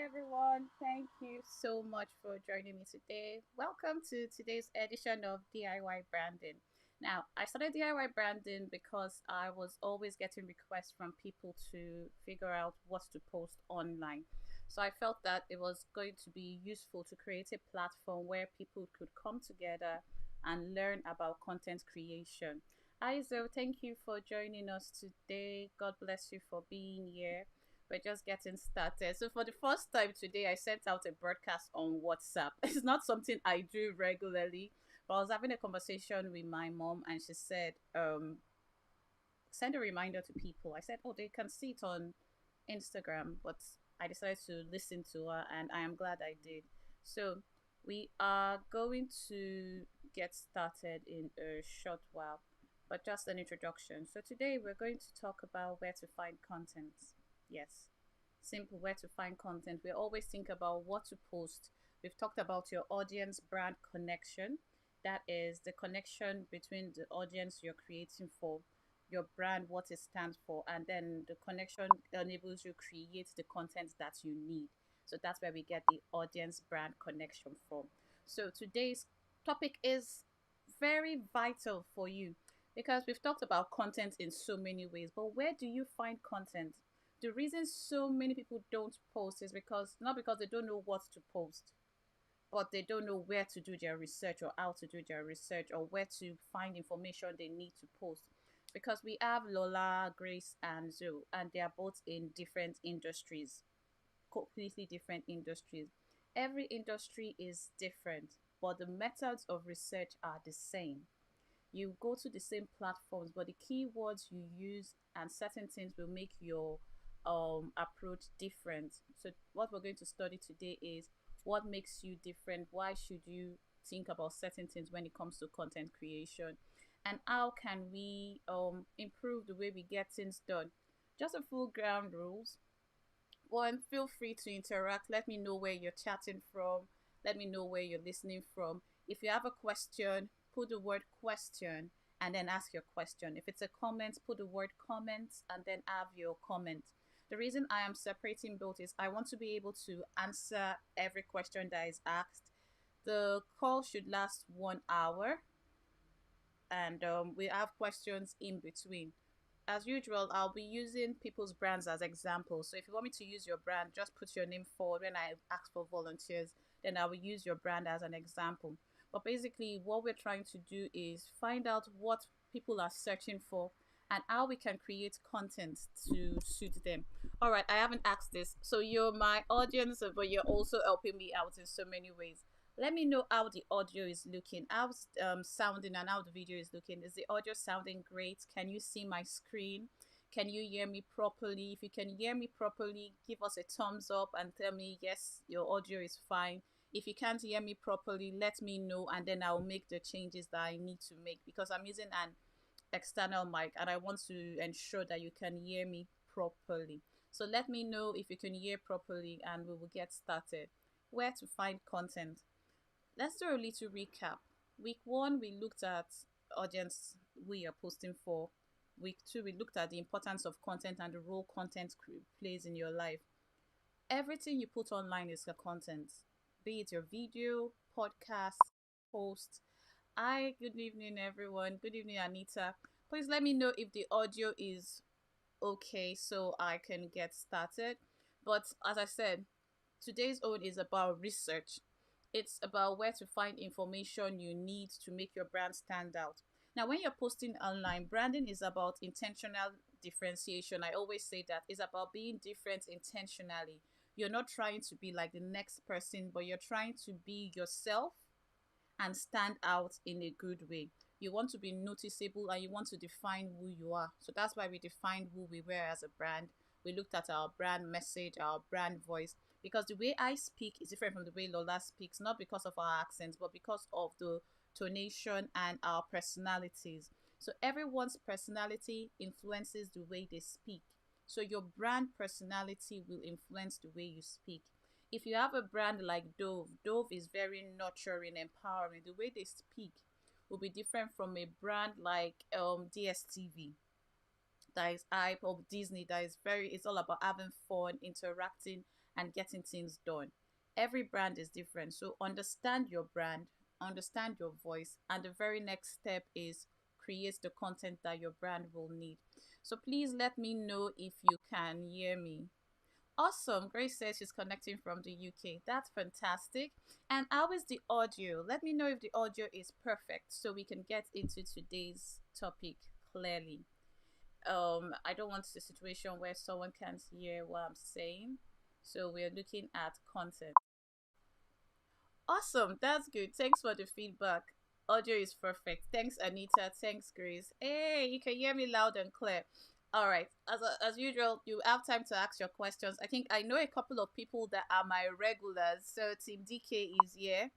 everyone. Thank you so much for joining me today. Welcome to today's edition of DIY Branding. Now, I started DIY branding because I was always getting requests from people to figure out what to post online. So I felt that it was going to be useful to create a platform where people could come together and learn about content creation. Izo, thank you for joining us today. God bless you for being here. We're just getting started. So, for the first time today, I sent out a broadcast on WhatsApp. It's not something I do regularly, but I was having a conversation with my mom, and she said, send a reminder to people. I said, oh, they can see it on Instagram, but I decided to listen to her, and I am glad I did. So, we are going to get started in a short while, but just an introduction. So, today we're going to talk about where to find content. Yes, simple where to find content. We always think about what to post. We've talked about your audience brand connection. That is the connection between the audience you're creating for, your brand, what it stands for, and then the connection enables you create the content that you need. So that's where we get the audience brand connection from. So today's topic is very vital for you because we've talked about content in so many ways, but where do you find content? The reason so many people don't post is because not because they don't know what to post, but they don't know where to do their research or how to do their research or where to find information they need to post. Because we have Lola, Grace, and Zoe, and they are both in different industries, completely different industries. Every industry is different, but the methods of research are the same. You go to the same platforms, but the keywords you use and certain things will make your approach different. So what we're going to study today is what makes you different, why should you think about certain things when it comes to content creation, and how can we improve the way we get things done. Just a full ground rules. One, feel free to interact. Let me know where you're chatting from. Let me know where you're listening from. If you have a question, put the word question and then ask your question. If it's a comment, put the word comment and then have your comment. The reason I am separating both is I want to be able to answer every question that is asked. The call should last 1 hour and we have questions in between. As usual, I'll be using people's brands as examples. So if you want me to use your brand, just put your name forward when I ask for volunteers. Then I will use your brand as an example. But basically, what we're trying to do is find out what people are searching for and how we can create content to suit them. All right, I haven't asked this. So you're my audience, but you're also helping me out in so many ways. Let me know how the audio is looking, how's sounding, and how the video is looking. Is the audio sounding great? Can you see my screen? Can you hear me properly? If you can hear me properly, give us a thumbs up and tell me yes, your audio is fine. If you can't hear me properly, let me know and then I'll make the changes that I need to make because I'm using an external mic and I want to ensure that you can hear me properly. So let me know if you can hear properly and we will get started. Where to find content? Let's do a little recap. Week one, we looked at audience we are posting for. Week two, we looked at the importance of content and the role content plays in your life. Everything you put online is a content, be it your video, podcast, post. Hi, good evening, everyone. Good evening, Anita. Please let me know if the audio is okay so I can get started. But as I said, today's own is about research. It's about where to find information you need to make your brand stand out. Now, when you're posting online, branding is about intentional differentiation. I always say that it's about being different intentionally. You're not trying to be like the next person, but you're trying to be yourself and stand out in a good way. You want to be noticeable and you want to define who you are. So that's why we defined who we were as a brand. We looked at our brand message, our brand voice, because the way I speak is different from the way Lola speaks, not because of our accents, but because of the tonation and our personalities. So everyone's personality influences the way they speak. So your brand personality will influence the way you speak. If you have a brand like Dove is very nurturing, empowering. The way they speak will be different from a brand like DSTV. that is hype, of Disney that is very, it's all about having fun, interacting, and getting things done. Every brand is different. So understand your brand, understand your voice, and the very next step is create the content that your brand will need. So please let me know if you can hear me. Awesome. Grace says she's connecting from the UK. That's fantastic. And how is the audio? Let me know if the audio is perfect so we can get into today's topic clearly. I don't want a situation where someone can't hear what I'm saying. So we're looking at content. Awesome, that's good. Thanks for the feedback. Audio is perfect. Thanks, Anita. Thanks, Grace. Hey, you can hear me loud and clear. All right. As usual, you have time to ask your questions. I think I know a couple of people that are my regulars. So Team DK is here,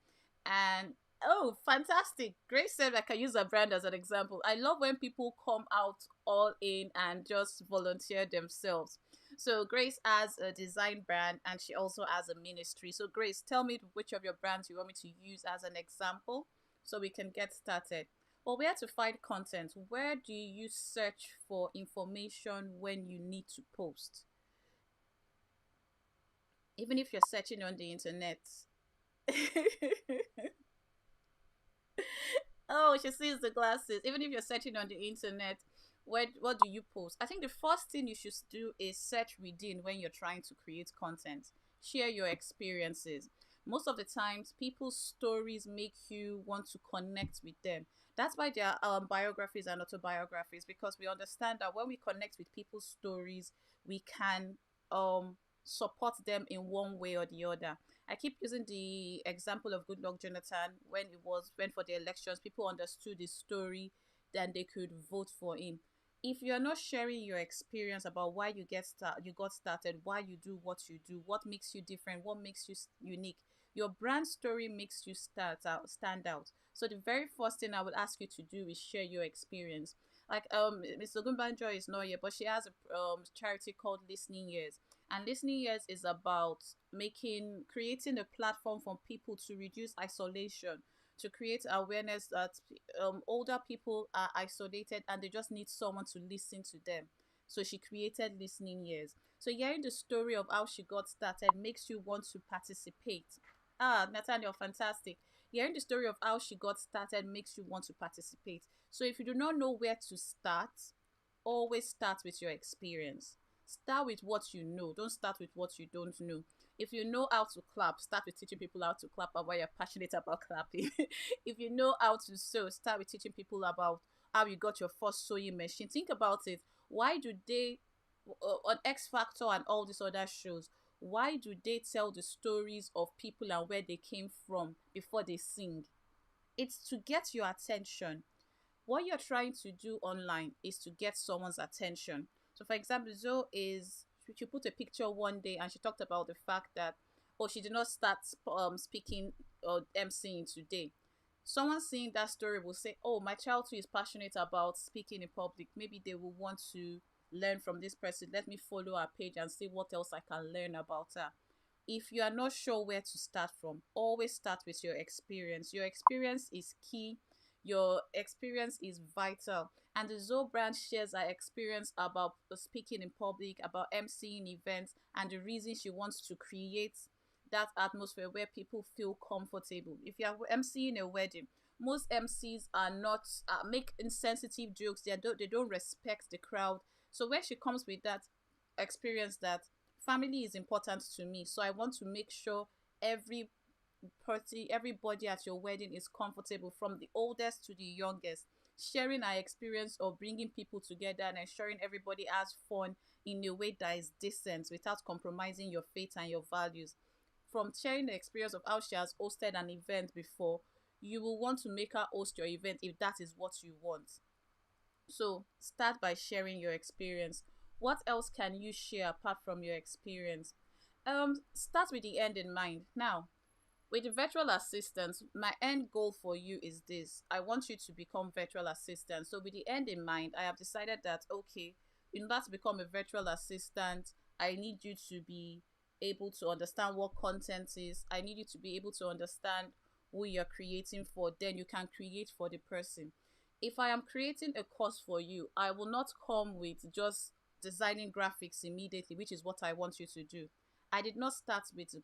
and oh, fantastic! Grace said I can use a brand as an example. I love when people come out all in and just volunteer themselves. So Grace has a design brand and she also has a ministry. So Grace, tell me which of your brands you want me to use as an example so we can get started. Well, where to find content? Where do you search for information when you need to post? Even if you're searching on the internet. Oh, she sees the glasses. Even if you're searching on the internet, what do you post? I think the first thing you should do is search within when you're trying to create content. Share your experiences. Most of the times, people's stories make you want to connect with them. That's why there are biographies and autobiographies, because we understand that when we connect with people's stories, we can support them in one way or the other. I keep using the example of Goodluck Jonathan. When it was went for the elections, people understood his story, then they could vote for him. If you're not sharing your experience about why you got started, why you do what you do, what makes you different, what makes you unique, your brand story makes you stand out. So the very first thing I would ask you to do is share your experience. Like Mr. Gumbanjo is not here, but she has a charity called Listening Years, and Listening Years is about creating a platform for people to reduce isolation, to create awareness that older people are isolated and they just need someone to listen to them. So she created Listening Years. So hearing the story of how she got started makes you want to participate. Ah, Nathaniel, fantastic. Hearing the story of how she got started makes you want to participate. So if you do not know where to start, always start with your experience. Start with what you know. Don't start with what you don't know. If you know how to clap, start with teaching people how to clap and why you're passionate about clapping. If you know how to sew, start with teaching people about how you got your first sewing machine. Think about it. Why do they, on X Factor and all these other shows, why do they tell the stories of people and where they came from before they sing? It's to get your attention. What you're trying to do online is to get someone's attention. So, for example, Zoe is, she put a picture one day and she talked about the fact that, oh, she did not start speaking or emceeing today. Someone seeing that story will say, oh, my child too is passionate about speaking in public. Maybe they will want to learn from this person. Let me follow her page and see what else I can learn about her. If you are not sure where to start from, always start with your experience. Your experience is key. Your experience is vital. And the Zoe brand shares her experience about speaking in public, about emceeing events, and the reason she wants to create that atmosphere where people feel comfortable. If you are emceeing a wedding, most MCs are not make insensitive jokes. They don't respect the crowd. So when she comes with that experience, that family is important to me, so I want to make sure every everybody at your wedding is comfortable, from the oldest to the youngest, sharing our experience of bringing people together and ensuring everybody has fun in a way that is decent without compromising your faith and your values. From sharing the experience of how she has hosted an event before, you will want to make her host your event if that is what you want. So start by sharing your experience. What else can you share apart from your experience? Start with the end in mind. Now, with the virtual assistant, my end goal for you is this. I want you to become virtual assistant. So with the end in mind, I have decided that, okay, in order to become a virtual assistant, I need you to be able to understand what content is. I need you to be able to understand who you're creating for. Then you can create for the person. If I am creating a course for you, I will not come with just designing graphics immediately, which is what I want you to do. I did not start with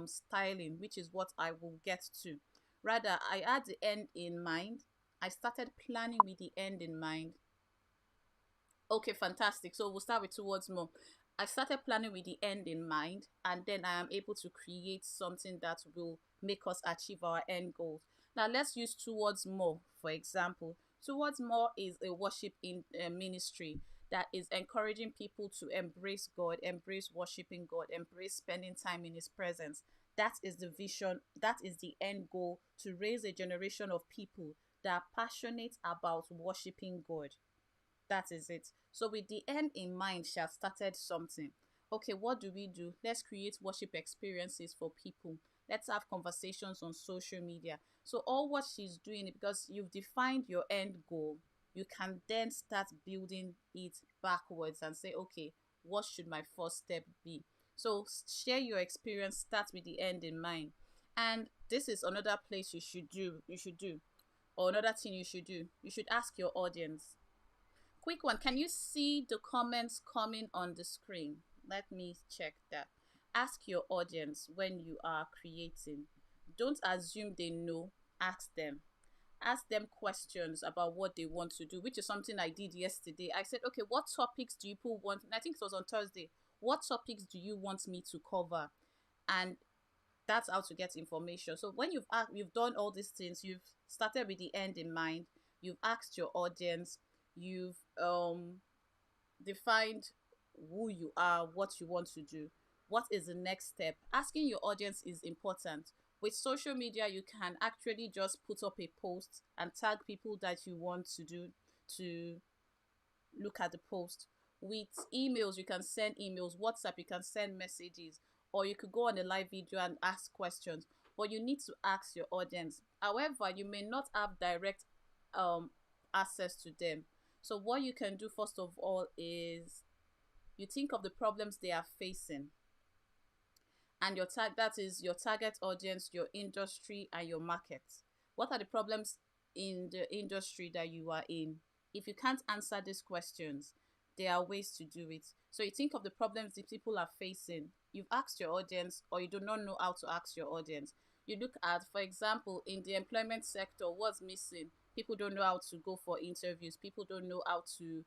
styling, which is what I will get to. Rather, I had the end in mind. I started planning with the end in mind. Okay, fantastic. So we'll start with towards more. I started planning with the end in mind, and then I am able to create something that will make us achieve our end goals. Now, let's use towards more, for example. Towards more is a worship in ministry that is encouraging people to embrace God, embrace worshiping God, embrace spending time in His presence. That is the vision, that is the end goal, to raise a generation of people that are passionate about worshiping God. That is it. So with the end in mind, she has started something. Okay, what do we do? Let's create worship experiences for people. Let's have conversations on social media. So all what she's doing, because you've defined your end goal, you can then start building it backwards and say, okay, what should my first step be? So share your experience, start with the end in mind. And this is another place you should do, or another thing you should do. You should ask your audience. Quick one. Can you see the comments coming on the screen? Let me check that. Ask your audience when you are creating. Don't assume they know. Ask them. Ask them questions about what they want to do, which is something I did yesterday. I said, okay, what topics do you people want? I think it was on Thursday. What topics do you want me to cover? And that's how to get information. So when you've done all these things, you've started with the end in mind, you've asked your audience, you've defined who you are, what you want to do, what is the next step. Asking your audience is important. With social media, you can actually just put up a post and tag people that you want to look at the post. With emails, you can send emails. WhatsApp, you can send messages, or you could go on a live video and ask questions. But you need to ask your audience. However, you may not have direct um access to them. So what you can do first of all is you think of the problems they are facing, and that is your target audience, your industry, and your market. What are the problems in the industry that you are in? If you can't answer these questions, there are ways to do it. So you think of the problems the people are facing. You've asked your audience, or you do not know how to ask your audience. You look at, for example, in the employment sector, what's missing? People don't know how to go for interviews. People don't know how to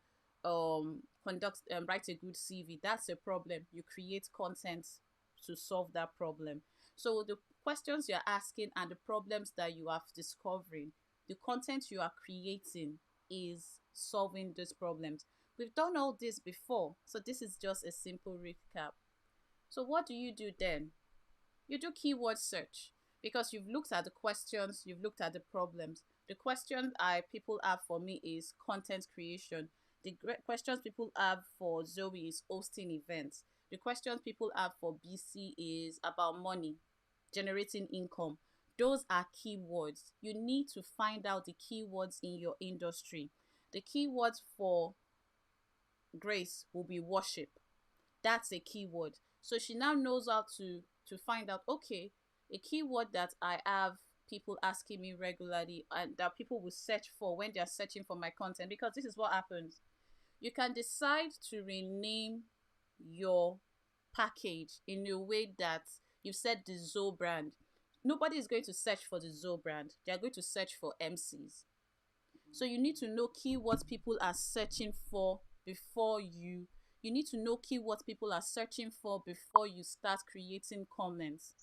conduct write a good CV. That's a problem. You create content to solve that problem. So the questions you're asking and the problems that you are discovering, the content you are creating is solving those problems. We've done all this before, so this is just a simple recap. So what do you do then? You do keyword search, because you've looked at the questions, you've looked at the problems. The question people have for me is content creation. The questions people have for Zoe is hosting events. The questions people have for BC is about money, generating income. Those are keywords. You need to find out the keywords in your industry. The keywords for Grace will be worship. That's a keyword. So she now knows how to find out, okay, a keyword that I have people asking me regularly and that people will search for when they're searching for my content, because this is what happens. You can decide to rename your package in a way that you've said the Zoe brand. Nobody is going to search for the Zoe brand. They are going to search for MCs. So you need to know keywords people are searching for before you need to know keywords people are searching for before you start creating comments.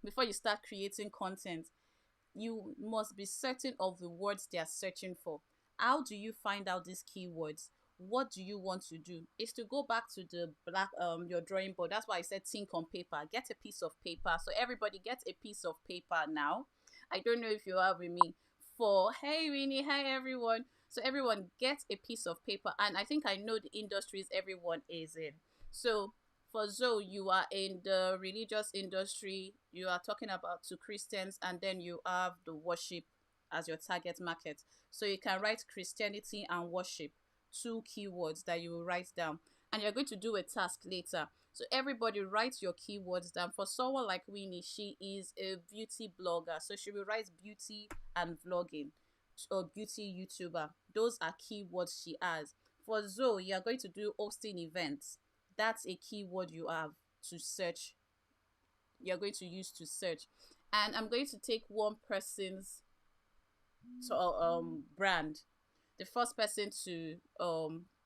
Before you start creating content, you must be certain of the words they are searching for. How do you find out these keywords? What do you want to do? Is to go back to the black your drawing board. That's why I said think on paper. Get a piece of paper. So everybody gets a piece of paper now. I don't know if you are with me. For hey Winnie, hi everyone. So everyone gets a piece of paper, and I think I know the industries everyone is in. So for Zoe, you are in the religious industry. You are talking about to Christians, and then you have the worship as your target market. So you can write Christianity and worship, two keywords that you will write down, and you're going to do a task later. So everybody write your keywords down. For someone like Winnie, she is a beauty blogger, so she will write beauty and vlogging. or beauty YouTuber. Those are keywords she has. For Zoe, you're going to do hosting events. That's a keyword you have to search. You're going to use to search. And I'm going to take one person's brand. The first person to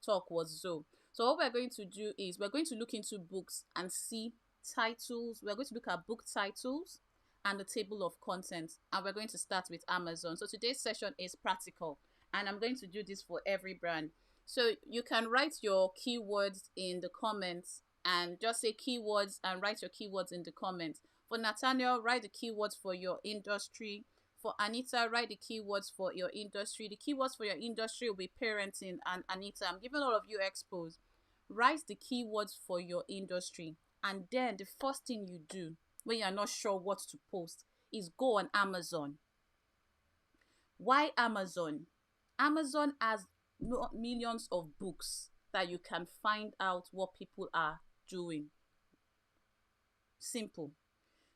talk was Zoe. So what we're going to do is we're going to look into books and see titles. We're going to look at book titles and the table of contents, and we're going to start with Amazon. So today's session is practical, and I'm going to do this for every brand. So you can write your keywords in the comments and just say keywords and write your keywords in the comments. For Nathaniel, write the keywords for your industry. For Anita, write the keywords for your industry. The keywords for your industry will be parenting. And Anita, I'm giving all of you expos. Write the keywords for your industry. And then the first thing you do when you're not sure what to post is go on Amazon. Why Amazon? Amazon has millions of books that you can find out what people are doing. Simple.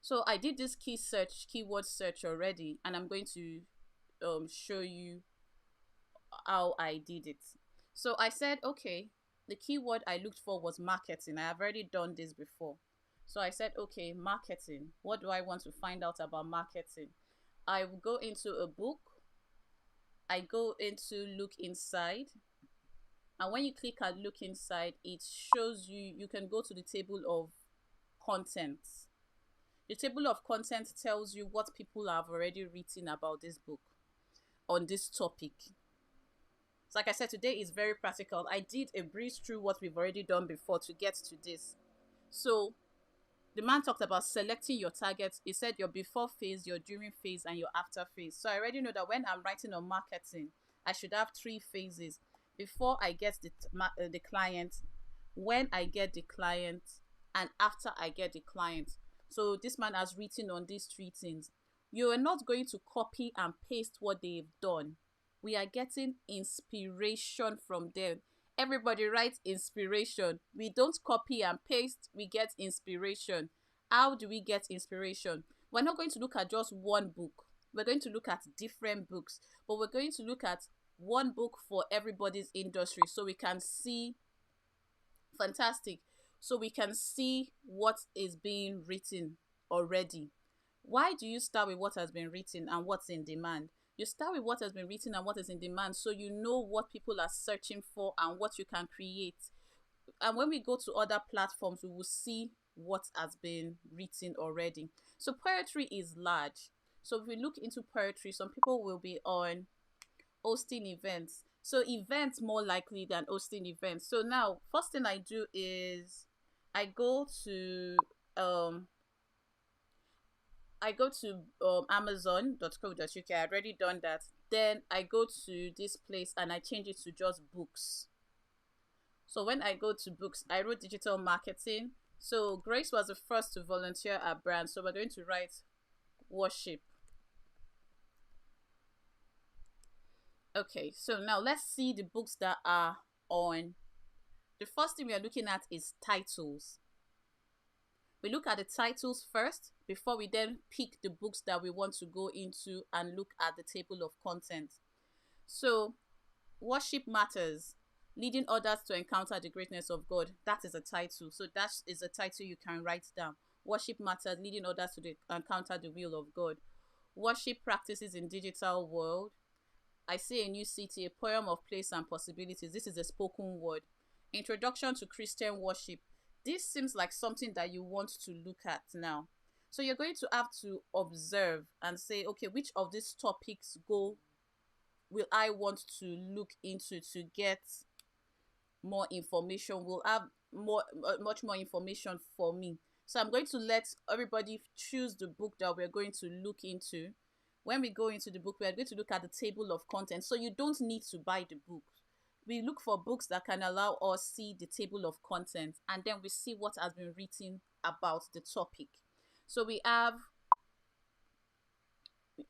So I did this keyword search already, and I'm going to show you how I did it. So I said, okay, the keyword I looked for was marketing. I have already done this before. So I said, okay, marketing. What do I want to find out about marketing? I will go into a book. I go into look inside. And when you click at look inside, it shows you can go to the table of contents. The table of contents tells you what people have already written about this book on this topic. So like I said, today is very practical. I did a breeze through what we've already done before to get to this. So the man talked about selecting your targets. He said your before phase, your during phase, and your after phase. So I already know that when I'm writing on marketing, I should have 3 phases. Before I get the client, when I get the client, and after I get the client. So this man has written on these 3 things. You are not going to copy and paste what they've done. We are getting inspiration from them. Everybody writes inspiration. We don't copy and paste, we get inspiration. How do we get inspiration? We're not going to look at just one book. We're going to look at different books, but we're going to look at one book for everybody's industry so we can see. Fantastic. So we can see what is being written already. Why do you start with what has been written and what's in demand? You start with what has been written and what is in demand so you know what people are searching for and what you can create. And when we go to other platforms, we will see what has been written already. So poetry is large. So if we look into poetry, some people will be on hosting events. So events more likely than hosting events. So now, first thing I do is I go to amazon.co.uk. I've already done that. Then I go to this place and I change it to just books. So when I go to books, I wrote digital marketing. So Grace was the first to volunteer at brand. So we're going to write worship. Okay, so now let's see the books that are on. The first thing we are looking at is titles. We look at the titles first before we then pick the books that we want to go into and look at the table of contents. So, Worship Matters, leading others to encounter the greatness of God. That is a title. So that is a title you can write down. Worship Matters, leading others to encounter the will of God. Worship Practices in Digital World. I See a New City, a poem of place and possibilities. This is a spoken word. Introduction to Christian Worship. This seems like something that you want to look at now. So you're going to have to observe and say, okay, which of these topics will I want to look into to get more information, will have much more information for me. So I'm going to let everybody choose the book that we're going to look into. When we go into the book, we're going to look at the table of contents. So you don't need to buy the book. We look for books that can allow us see the table of contents, and then we see what has been written about the topic. So we have,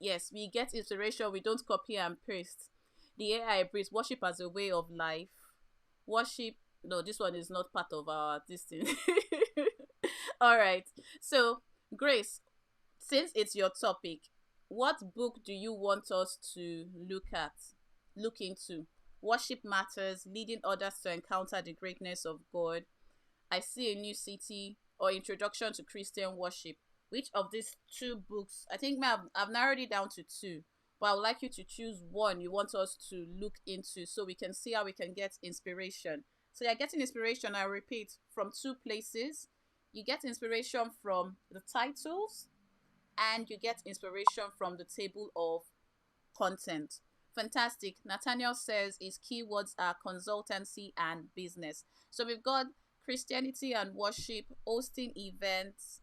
yes, we get inspiration. We don't copy and paste. The AI breeds worship as a way of life. Worship, no, this one is not part of our this thing. All right. So Grace, since it's your topic, What book do you want us to look into? Worship Matters, Leading Others to Encounter the Greatness of God, I See a New City, or Introduction to Christian Worship. Which of these two books? I think I've narrowed it down to two, but I would like you to choose one you want us to look into so we can see how we can get inspiration. So you're getting inspiration, I repeat, from two places. You get inspiration from the titles, and you get inspiration from the table of content. Fantastic. Nathaniel says his keywords are consultancy and business. So we've got Christianity and worship, hosting events,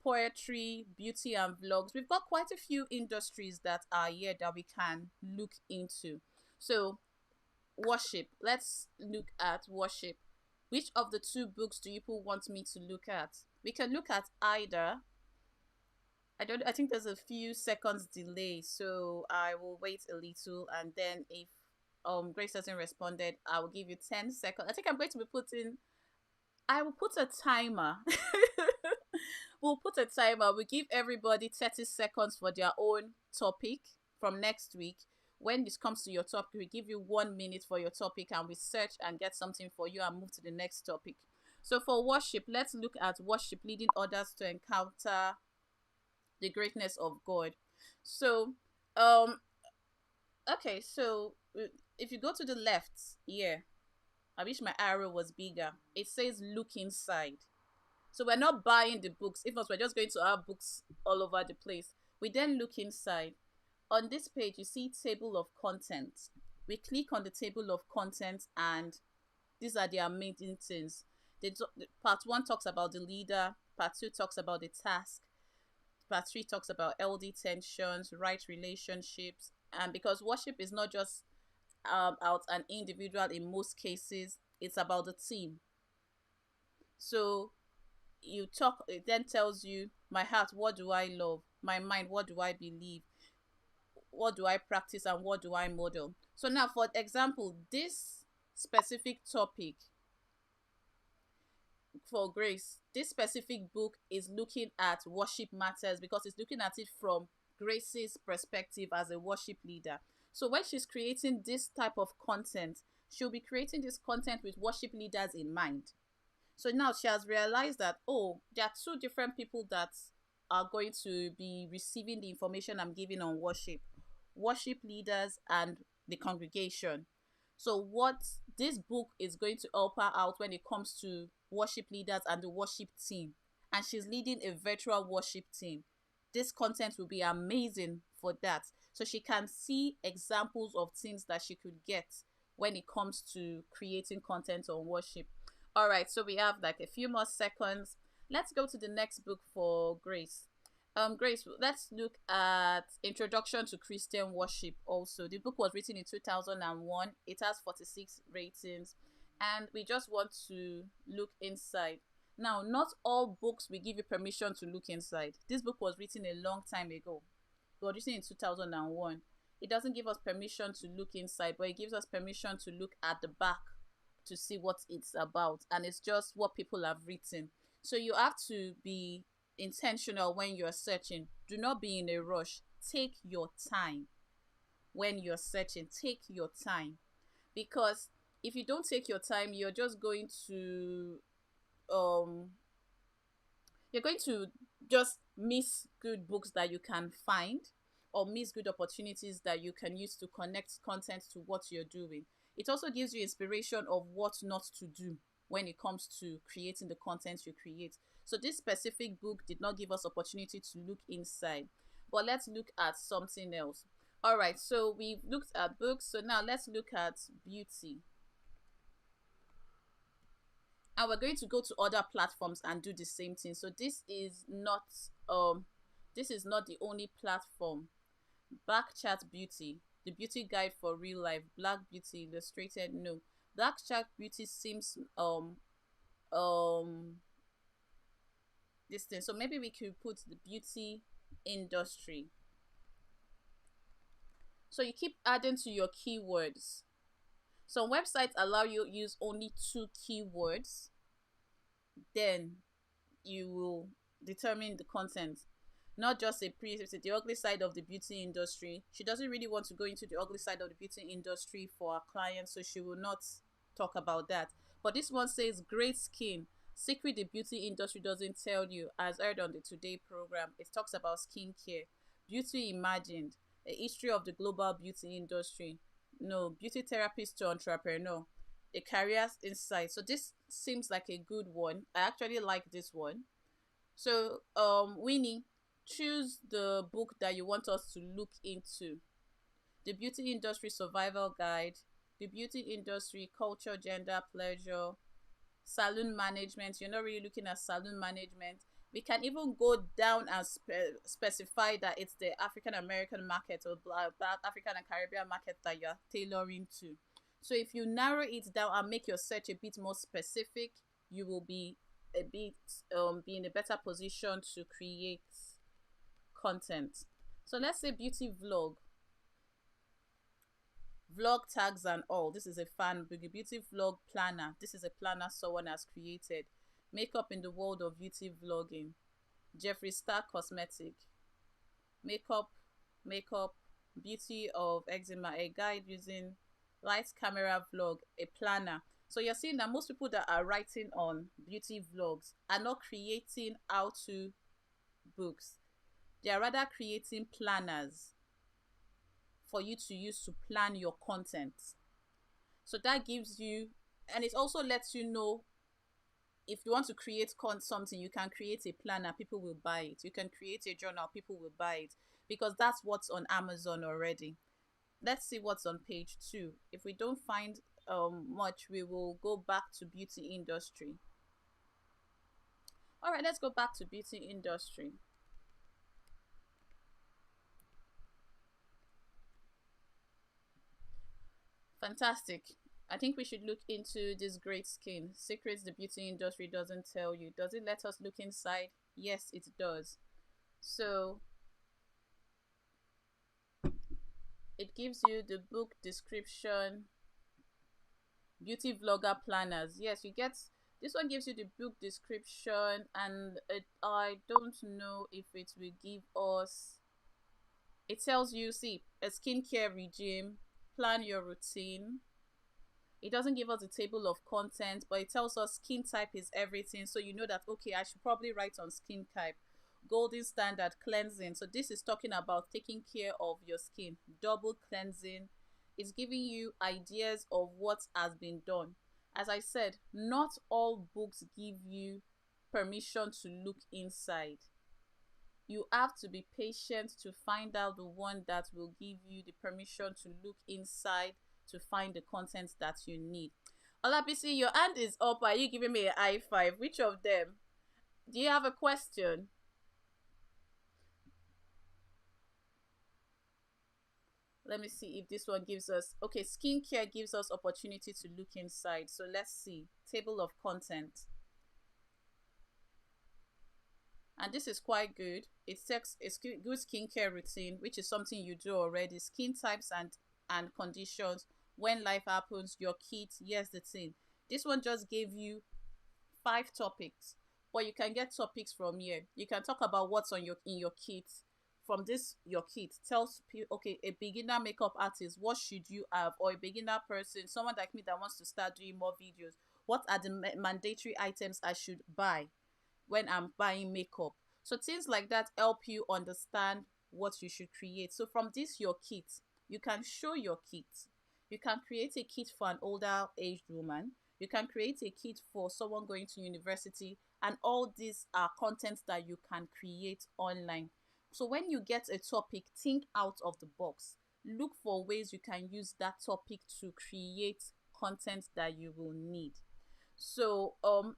poetry, beauty and vlogs. We've got quite a few industries that are here that we can look into. So, worship. Let's look at worship. Which of the two books do you people want me to look at? We can look at either. I think there's a few seconds delay, so I will wait a little, and then if Grace hasn't responded, I will give you 10 seconds. I think I'm going to be putting I will put a timer. We'll put a timer. We give everybody 30 seconds for their own topic from next week. When this comes to your topic, we give you 1 minute for your topic, and we search and get something for you and move to the next topic. So for worship, let's look at worship, leading others to encounter the greatness of God. So, um, okay, so if you go to the left here, I wish my arrow was bigger. It says look inside. So we're not buying the books. If not, we're just going to have books all over the place. We then look inside. On this page, you see table of contents. We click on the table of contents, and these are the amazing things. Part 1 talks about the leader. Part 2 talks about the task. Part 3 talks about LD tensions, right relationships. And because worship is not just out an individual in most cases, it's about the team. So it then tells you, my heart, what do I love? My mind, what do I believe? What do I practice, and what do I model? So now, for example, this specific topic for Grace, this specific book is looking at worship matters because it's looking at it from Grace's perspective as a worship leader. So when she's creating this type of content, she'll be creating this content with worship leaders in mind. So now she has realized that, oh, there are two different people that are going to be receiving the information I'm giving on worship leaders and the congregation. So what this book is going to help her out when it comes to worship leaders and the worship team. And she's leading a virtual worship team. This content will be amazing for that. So she can see examples of things that she could get when it comes to creating content on worship. All right, so we have like a few more seconds. Let's go to the next book for Grace. Grace, let's look at Introduction to Christian Worship also. The book was written in 2001. It has 46 ratings, and we just want to look inside. Now, not all books will give you permission to look inside. This book was written a long time ago. It was written in 2001. It doesn't give us permission to look inside, but it gives us permission to look at the back to see what it's about, and it's just what people have written. So you have to be intentional when you're searching. Do not be in a rush. Take your time when you're searching. Take your time, because if you don't take your time, you're going to just miss good books that you can find, or miss good opportunities that you can use to connect content to what you're doing. It also gives you inspiration of what not to do when it comes to creating the content you create. So this specific book did not give us opportunity to look inside, but let's look at something else. All right, so we've looked at books. So now let's look at beauty. And we're going to go to other platforms and do the same thing. So this is not the only platform. Backchat Beauty, the beauty guide for real life. Black Beauty Illustrated, no. Backchat Beauty seems this thing. So maybe we could put the beauty industry. So you keep adding to your keywords. Some websites allow you to use only 2 keywords. Then you will determine the content. not just a priest, it's the ugly side of the beauty industry. She doesn't really want to go into the ugly side of the beauty industry for her clients, so she will not talk about that. But this one says great skin. Secret the beauty industry doesn't tell you, as aired on the Today program. It talks about skincare. Beauty imagined. A history of the global beauty industry. No, beauty therapist to entrepreneur. A career's insight. So this seems like a good one. I actually like this one. So, Winnie, choose the book that you want us to look into. The Beauty Industry Survival Guide, The Beauty Industry Culture, Gender, Pleasure, Saloon Management. You're not really looking at saloon management. We can even go down and specify that it's the African American market or Black African and Caribbean market that you're tailoring to. So if you narrow it down and make your search a bit more specific, you will be a bit be in a better position to create content. So let's say beauty vlog tags and all. This is a fan book. Beauty vlog planner. This is a planner someone has created. Makeup in the world of beauty vlogging. Jeffree Star cosmetic. Makeup beauty of eczema, a guide using light camera vlog, a planner. So you're seeing that most people that are writing on beauty vlogs are not creating how-to books. They are rather creating planners for you to use to plan your content. So that gives you, and it also lets you know, if you want to create something, you can create a planner, people will buy it. You can create a journal, people will buy it, because that's what's on Amazon already. Let's see what's on page 2. If we don't find much, we will go back to beauty industry. All right, let's go back to beauty industry. Fantastic. I think we should look into this great skin. Secrets the beauty industry doesn't tell you. Does it let us look inside? Yes, it does. So it gives you the book description, beauty vlogger planners. Yes, you get this one gives you the book description, and I don't know if it will give us. It tells you, see, a skincare regime, plan your routine. It doesn't give us a table of content, but it tells us skin type is everything. So you know that, okay, I should probably write on skin type. Golden standard cleansing. So this is talking about taking care of your skin. Double cleansing. It's giving you ideas of what has been done. As I said, not all books give you permission to look inside. You have to be patient to find out the one that will give you the permission to look inside, to find the content that you need. Olabisi, your hand is up. Are you giving me a high five? Which of them? Do you have a question? Let me see if this one gives us, okay, skincare gives us opportunity to look inside. So let's see. Table of content. And this is quite good. It sets a good skincare routine, which is something you do already. Skin types and conditions. When life happens, your kit. Yes, the thing. This one just gave you 5 topics, but you can get topics from here. You can talk about what's on in your kit. From this, your kit tells people, okay, a beginner makeup artist, what should you have? Or a beginner person, someone like me that wants to start doing more videos, what are the mandatory items I should buy when I'm buying makeup? So things like that help you understand what you should create. So from this, your kit, you can show your kit. You can create a kit for an older aged woman. You can create a kit for someone going to university, and all these are contents that you can create online. So when you get a topic, think out of the box. Look for ways you can use that topic to create content that you will need. So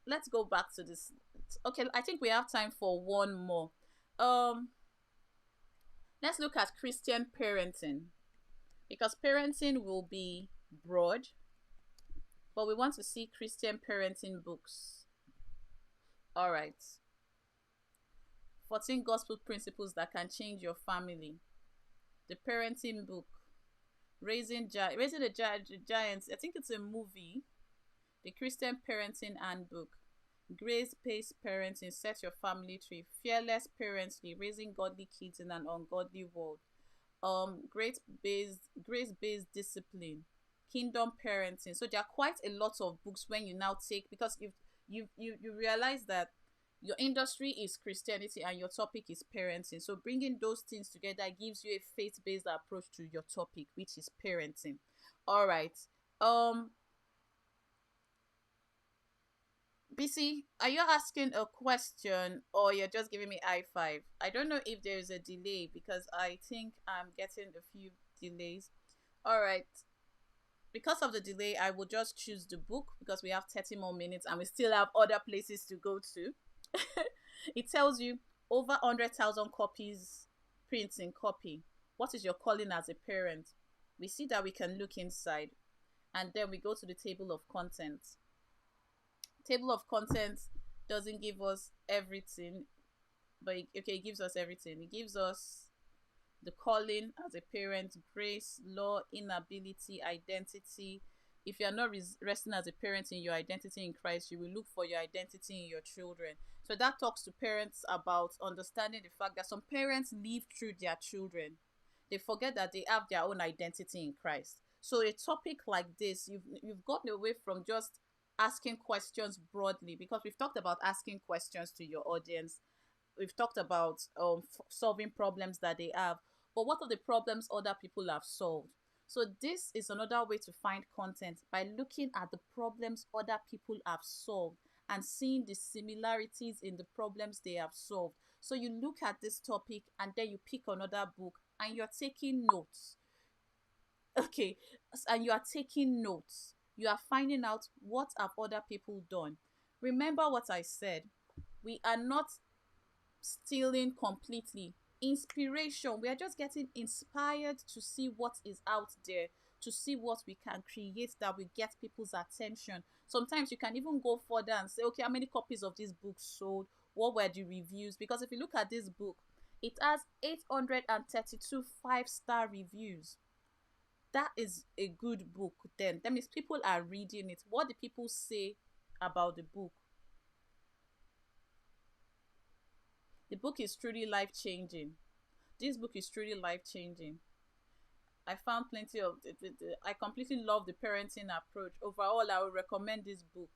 let's go back to this. Okay, I think we have time for one more. Um let's look at Christian parenting, because parenting will be broad, but we want to see Christian parenting books. All right. 14 gospel principles that can change your family. The parenting book. Raising the Giants. I think it's a movie. The Christian parenting handbook. Grace-based parenting, set your family tree. Fearless parenting, raising godly kids in an ungodly world. Grace-based discipline, kingdom parenting. So there are quite a lot of books when you now take, because you realize that your industry is Christianity and your topic is parenting. So bringing those things together gives you a faith-based approach to your topic, which is parenting. All right. Um, BC, are you asking a question or you're just giving me I five? I don't know if there is a delay because I think I'm getting a few delays. All right. Because of the delay, I will just choose the book because we have 30 more minutes and we still have other places to go to. It tells you over 100,000 copies printing copy. What is your calling as a parent? We see that we can look inside and then we go to the table of contents. Table of contents doesn't give us everything, but okay, it gives us everything. It gives us the calling as a parent, grace, law, inability, identity. If you are not resting as a parent in your identity in Christ, you will look for your identity in your children. So that talks to parents about understanding the fact that some parents live through their children. They forget that they have their own identity in Christ. So a topic like this, you've gotten away from just asking questions broadly, because we've talked about asking questions to your audience. We've talked about solving problems that they have, but what are the problems other people have solved? So this is another way to find content, by looking at the problems other people have solved and seeing the similarities in the problems they have solved. So you look at this topic and then you pick another book and you're taking notes. Okay, and you are taking notes. You are finding out what have other people done. Remember what I said. We are not stealing completely. Inspiration, we are just getting inspired to see what is out there, to see what we can create that will get people's attention. Sometimes you can even go further and say, okay, how many copies of this book sold? What were the reviews? Because if you look at this book, it has 832 5-star reviews. That is a good book. Then that means people are reading it. What do people say about the book? The book is truly life changing. This book is truly life changing. I found plenty of I completely love the parenting approach. Overall, I would recommend this book.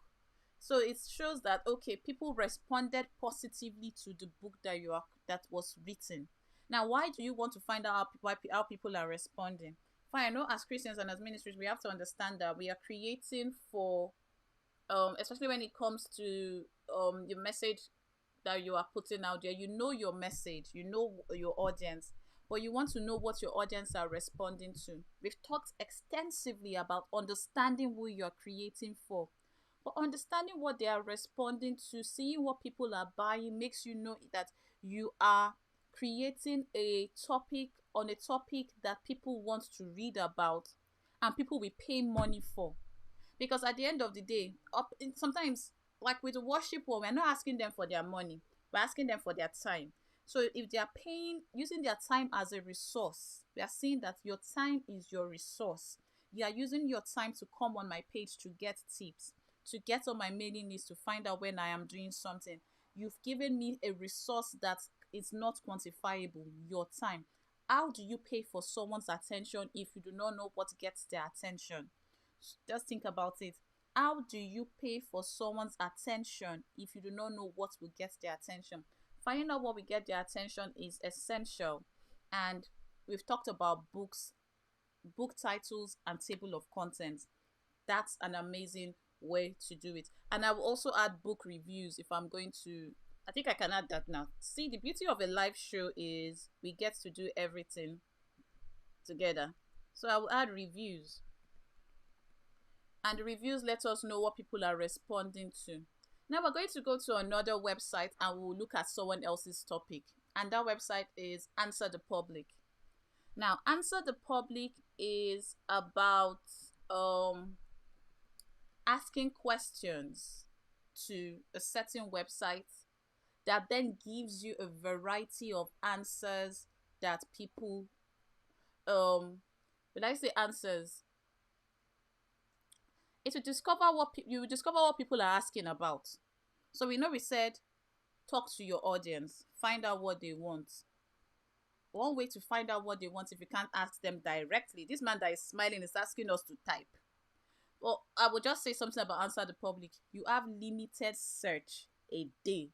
So it shows that okay, people responded positively to the book that was written. Now, why do you want to find out how people are responding? Fine, I know as Christians and as ministries, we have to understand that we are creating for especially when it comes to the message that you are putting out there. You know your message, you know your audience, but you want to know what your audience are responding to. We've talked extensively about understanding who you're creating for, but understanding what they are responding to, seeing what people are buying, makes you know that you are creating a topic on a topic that people want to read about and people will pay money for. Because at the end of the day, sometimes, like with the worship one, we're not asking them for their money, we're asking them for their time. So if they are paying, using their time as a resource, we are seeing that your time is your resource. You are using your time to come on my page to get tips, to get on my mailing list, to find out when I am doing something. You've given me a resource that is not quantifiable, your time. How do you pay for someone's attention if you do not know what gets their attention? Just think about it. How do you pay for someone's attention if you do not know what will get their attention? Finding out what will get their attention is essential. And we've talked about books, book titles, and table of contents. That's an amazing way to do it. And I will also add book reviews if I'm going to. I think I can add that now. See, the beauty of a live show is we get to do everything together. So I will add reviews. And the reviews let us know what people are responding to. Now we're going to go to another website and we'll look at someone else's topic. And that website is Answer the Public. Now, Answer the Public is about asking questions to a certain website that then gives you a variety of answers that people when I say answers, it will discover what you will discover what people are asking about. So we said talk to your audience, find out what they want. One way to find out what they want, if you can't ask them directly, this man that is smiling is asking us to type. Well, I would just say something about answer the public. You have limited search a day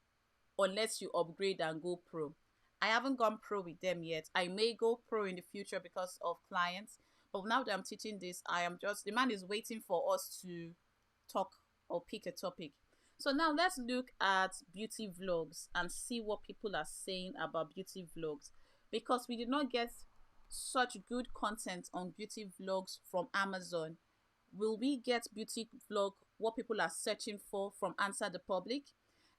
unless you upgrade and go pro. I haven't gone pro with them yet. I may go pro in the future because of clients. But now that I'm teaching this, I am just, the man is waiting for us to talk or pick a topic. So now let's look at beauty vlogs and see what people are saying about beauty vlogs, because we did not get such good content on beauty vlogs from Amazon. Will we get beauty vlog, what people are searching for, from Answer the Public?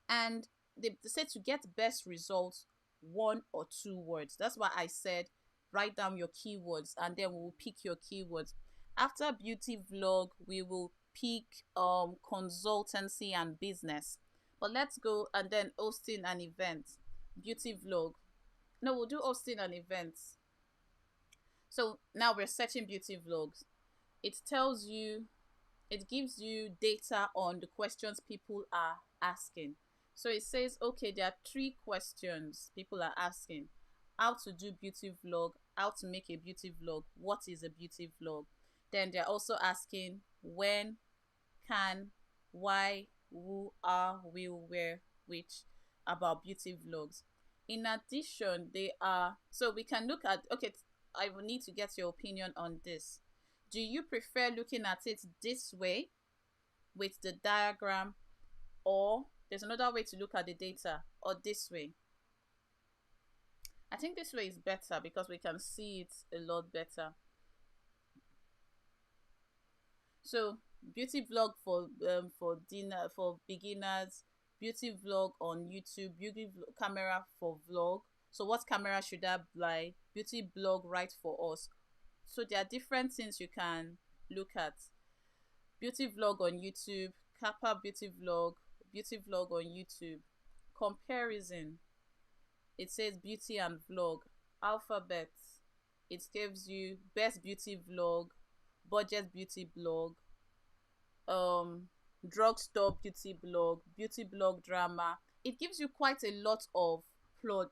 And they said to get best results, 1 or 2 words. That's why I said write down your keywords and then we will pick your keywords. After beauty vlog, we will pick consultancy and business. But let's go, and then hosting an event. Beauty vlog. No, we'll do hosting an events. So now we're searching beauty vlogs. It tells you, it gives you data on the questions people are asking. So it says, okay, there are 3 questions people are asking: how to do beauty vlog, how to make a beauty vlog, what is a beauty vlog. Then they're also asking when, can, why, who, are, will, where, which, about beauty vlogs. In addition, they are, so we can look at, okay, I will need to get your opinion on this. Do you prefer looking at it this way with the diagram, or there's another way to look at the data, or this way? I think this way is better because we can see it a lot better. So beauty vlog for dinner for beginners, beauty vlog on YouTube, camera for vlog. So what camera should I buy? Beauty blog right for us. So there are different things you can look at. Beauty vlog on YouTube, Kappa beauty vlog on YouTube. Comparison. It says beauty and vlog. Alphabet. It gives you best beauty vlog, budget beauty blog, drugstore beauty blog drama. It gives you quite a lot of plot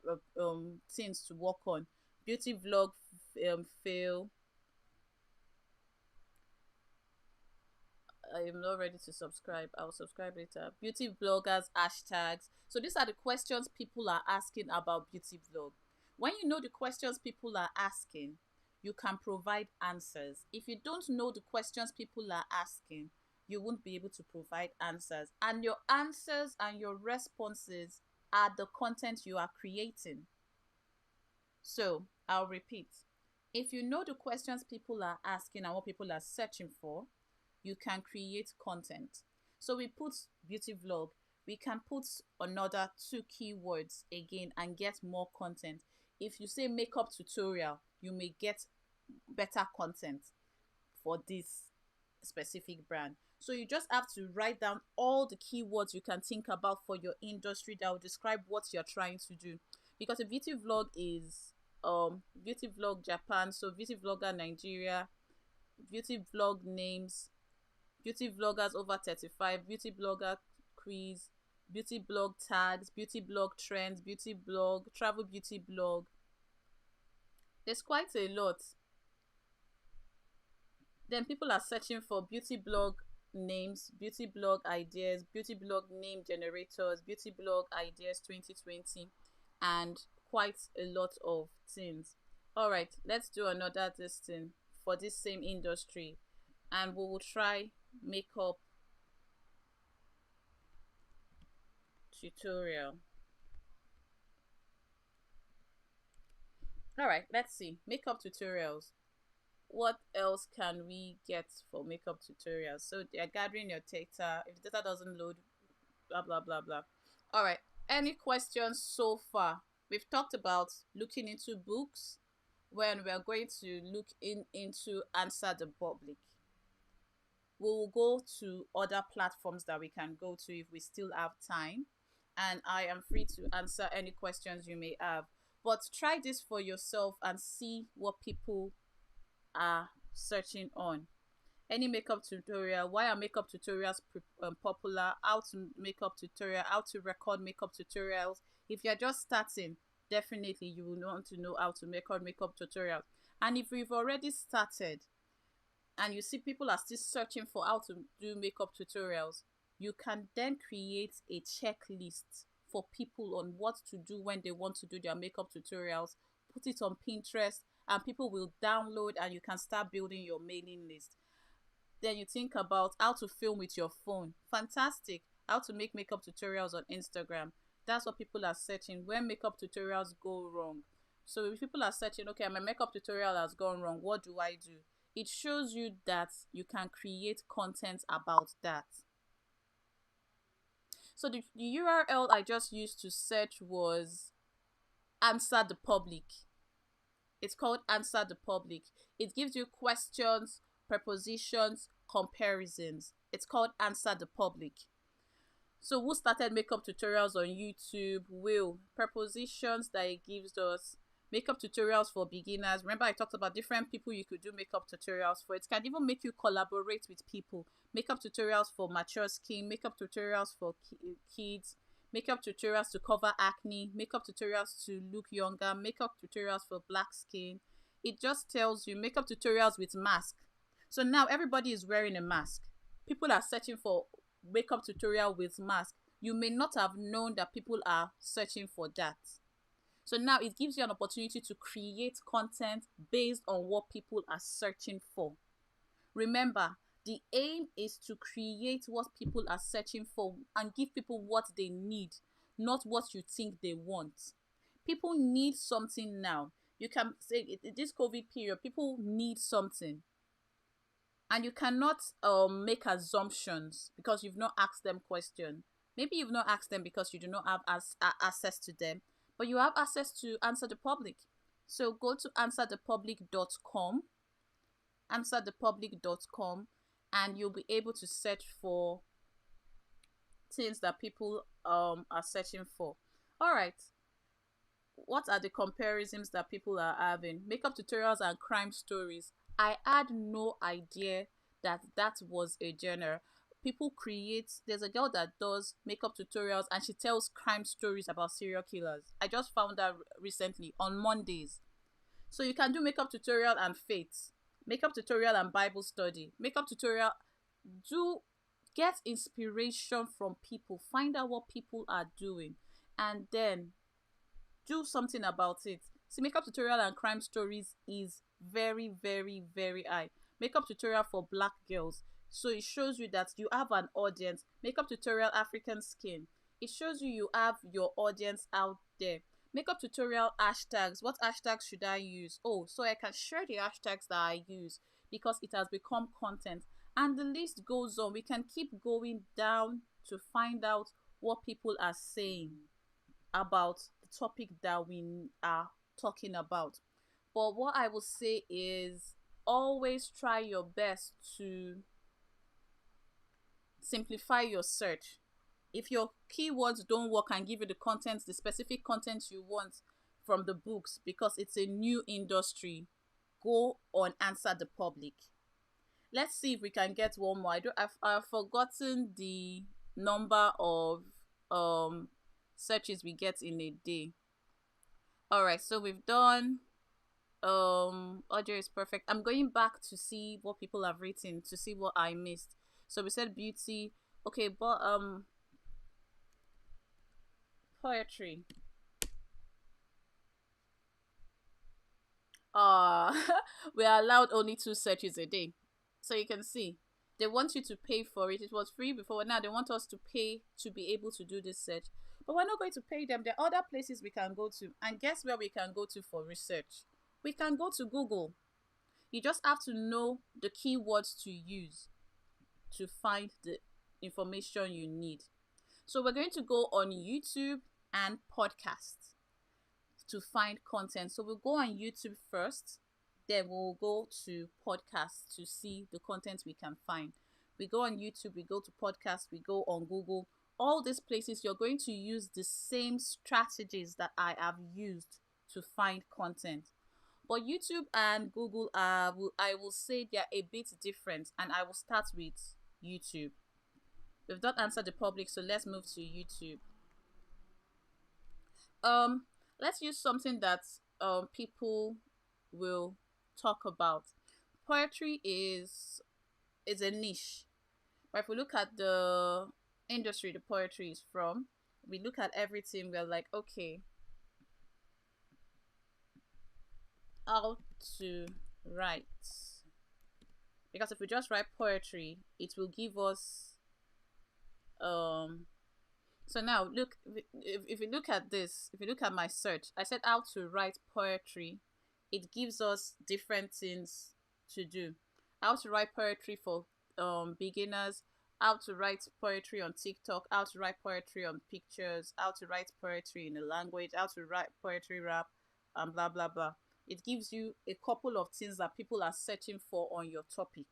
things to work on. Beauty vlog fail. I am not ready to subscribe. I'll subscribe later. Beauty bloggers hashtags. So these are the questions people are asking about beauty vlog. When you know the questions people are asking, you can provide answers. If you don't know the questions people are asking, you won't be able to provide answers. And your answers and your responses are the content you are creating. So I'll repeat. If you know the questions people are asking and what people are searching for, you can create content. So we put beauty vlog. We can put another 2 keywords again and get more content. If you say makeup tutorial, you may get better content for this specific brand. So you just have to write down all the keywords you can think about for your industry that will describe what you're trying to do. Because a beauty vlog is beauty vlog Japan, so beauty vlogger Nigeria, beauty vlog names, beauty vloggers over 35, beauty blogger quiz, beauty blog tags, beauty blog trends, beauty blog, travel beauty blog. There's quite a lot. Then people are searching for beauty blog names, beauty blog ideas, beauty blog name generators, beauty blog ideas 2020, and quite a lot of things. All right, let's do another thing for this same industry, and we will try makeup tutorial. All right, let's see makeup tutorials. What else can we get for makeup tutorials? So they're gathering your data. If the data doesn't load, blah blah blah blah. All right, any questions so far? We've talked about looking into books when we're going to look into Answer the Public. We will go to other platforms that we can go to if we still have time, and I am free to answer any questions you may have. But try this for yourself and see what people are searching on. Any makeup tutorial. Why are makeup tutorials popular? How to makeup tutorial, how to record makeup tutorials. If you're just starting, definitely you will want to know how to record makeup tutorials. And if you've already started and you see people are still searching for how to do makeup tutorials, you can then create a checklist for people on what to do when they want to do their makeup tutorials. Put it on Pinterest and people will download, and you can start building your mailing list. Then you think about how to film with your phone. Fantastic. How to make makeup tutorials on Instagram. That's what people are searching when makeup tutorials go wrong. So if people are searching, okay, my makeup tutorial has gone wrong, what do I do? It shows you that you can create content about that. So the URL I just used to search was Answer the Public. It's called Answer the Public. It gives you questions, prepositions, comparisons. It's called Answer the Public. So who started makeup tutorials on YouTube? Will. Prepositions that it gives us. Makeup tutorials for beginners. Remember I talked about different people you could do makeup tutorials for. It can even make you collaborate with people. Makeup tutorials for mature skin. Makeup tutorials for kids. Makeup tutorials to cover acne. Makeup tutorials to look younger. Makeup tutorials for black skin. It just tells you makeup tutorials with mask. So now everybody is wearing a mask. People are searching for makeup tutorial with mask. You may not have known that people are searching for that. So now it gives you an opportunity to create content based on what people are searching for. Remember, the aim is to create what people are searching for and give people what they need, not what you think they want. People need something now. You can say this COVID period, people need something. And you cannot make assumptions because you've not asked them questions. Maybe you've not asked them because you do not have access to them, but you have access to Answer the Public. So go to answerthepublic.com, answerthepublic.com, and you'll be able to search for things that people are searching for. All right. What are the comparisons that people are having? Makeup tutorials and crime stories. I had no idea that that was a genre. People create, there's a girl that does makeup tutorials and she tells crime stories about serial killers. I just found that recently on Mondays. So you can do makeup tutorial and faith, makeup tutorial and Bible study, makeup tutorial. Do get inspiration from people, find out what people are doing, and then do something about it. See, makeup tutorial and crime stories is very, very, very high. Makeup tutorial for black girls. So it shows you that you have an audience. Makeup tutorial African skin. It shows you have your audience out there. Makeup tutorial hashtags. What hashtags should I use? Oh, so I can share the hashtags that I use because it has become content. And the list goes on. We can keep going down to find out what people are saying about the topic that we are talking about. But what I will say is always try your best to simplify your search. If your keywords don't work and give you the content, the specific content you want from the books, because it's a new industry, go on Answer the Public. Let's see if we can get one more. I've forgotten the number of searches we get in a day. All right, so we've done audio is perfect. I'm going back to see what people have written to see what I missed. So we said beauty. Okay, but poetry. We are allowed only 2 searches a day. So you can see they want you to pay for it. It was free before, now they want us to pay to be able to do this search. But we're not going to pay them. There are other places we can go to. And guess where we can go to for research? We can go to Google. You just have to know the keywords to use to find the information you need. So we're going to go on YouTube and podcasts to find content. So we'll go on YouTube first, then we'll go to podcasts to see the content we can find. We go on YouTube, we go to podcasts, we go on Google. All these places, you're going to use the same strategies that I have used to find content. But YouTube and Google I will say they're a bit different, and I will start with YouTube. We've not answered the public, so let's move to YouTube. Um, let's use something that people will talk about. Poetry is a niche. But if we look at the industry the poetry is from, we look at everything, we're like, okay, how to write. Because if we just write poetry, it will give us um so now look, if you look at this, if you look at my search, I said how to write poetry. It gives us different things to do. How to write poetry for beginners, how to write poetry on TikTok, how to write poetry on pictures, how to write poetry in a language, how to write poetry rap, and blah blah blah. It gives you a couple of things that people are searching for on your topic.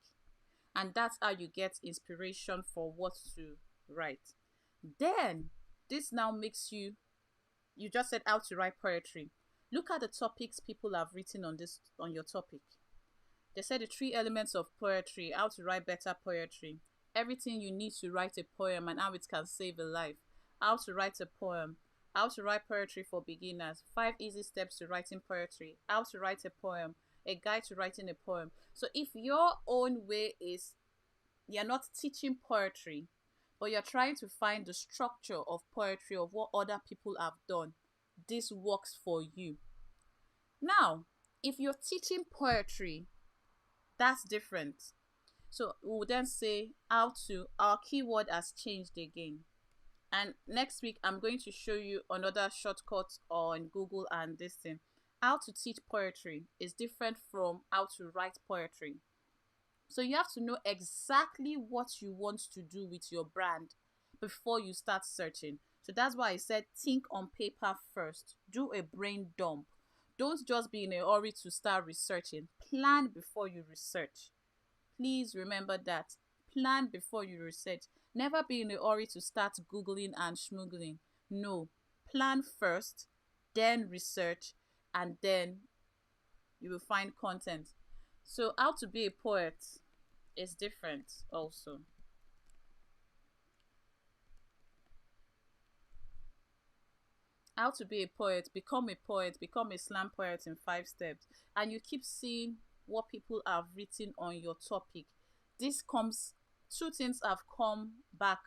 And that's how you get inspiration for what to write. Then this now makes you just said how to write poetry. Look at the topics people have written on this on your topic. They said the three elements of poetry, how to write better poetry, everything you need to write a poem and how it can save a life, how to write a poem, how to write poetry for beginners, 5 easy steps to writing poetry, how to write a poem, a guide to writing a poem. So if your own way is you're not teaching poetry, but you're trying to find the structure of poetry of what other people have done, this works for you. Now, if you're teaching poetry, that's different. So we'll then say how to, our keyword has changed again. And next week, I'm going to show you another shortcut on Google and this thing. How to teach poetry is different from how to write poetry. So you have to know exactly what you want to do with your brand before you start searching. So that's why I said think on paper first. Do a brain dump. Don't just be in a hurry to start researching. Plan before you research. Please remember that. Plan before you research. Never be in a hurry to start Googling and schmoogling. No. Plan first, then research, and then you will find content. So, how to be a poet is different also. How to be a poet, become a slam poet in 5 steps. And you keep seeing what people have written on your topic. This comes, two things have come back.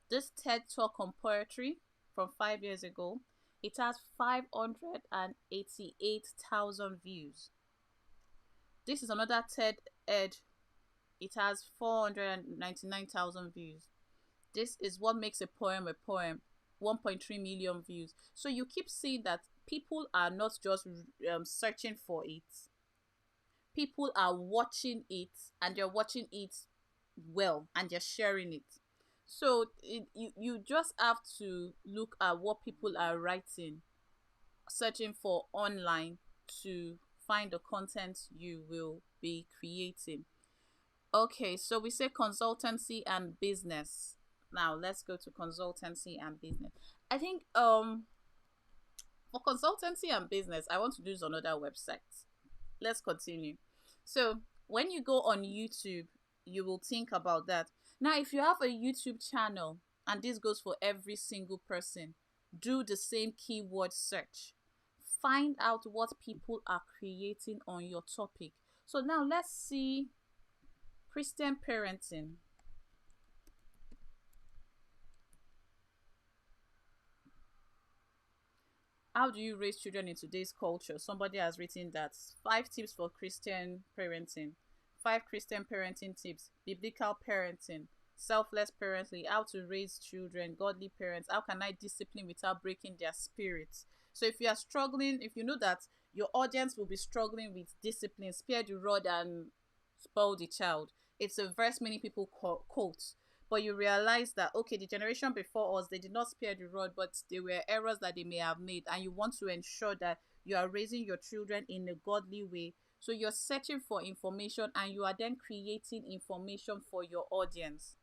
This TED talk on poetry from 5 years ago, it has 588,000 views. This is another TED Ed, it has 499,000 views. This is what makes a poem a poem, 1.3 million views. So you keep seeing that people are not just searching for it, people are watching it, and they're watching it well, and they're sharing it. So you just have to look at what people are writing, searching for online to find the content you will be creating. Okay, so we say consultancy and business. Now let's go to consultancy and business. I think for consultancy and business, I want to use another website. Let's continue. So when you go on YouTube, you will think about that. Now, if you have a YouTube channel, and this goes for every single person, do the same keyword search. Find out what people are creating on your topic. So now let's see Christian parenting. How do you raise children in today's culture? Somebody has written that 5 tips for Christian parenting, 5 Christian parenting tips, biblical parenting, selfless parenting, how to raise children, godly parents, how can I discipline without breaking their spirits. So if you are struggling, if you know that your audience will be struggling with discipline, spare the rod and spoil the child. It's a verse many people quote, but you realize that okay, the generation before us, they did not spare the rod, but there were errors that they may have made, and you want to ensure that you are raising your children in a godly way. So you're searching for information, and you are then creating information for your audience.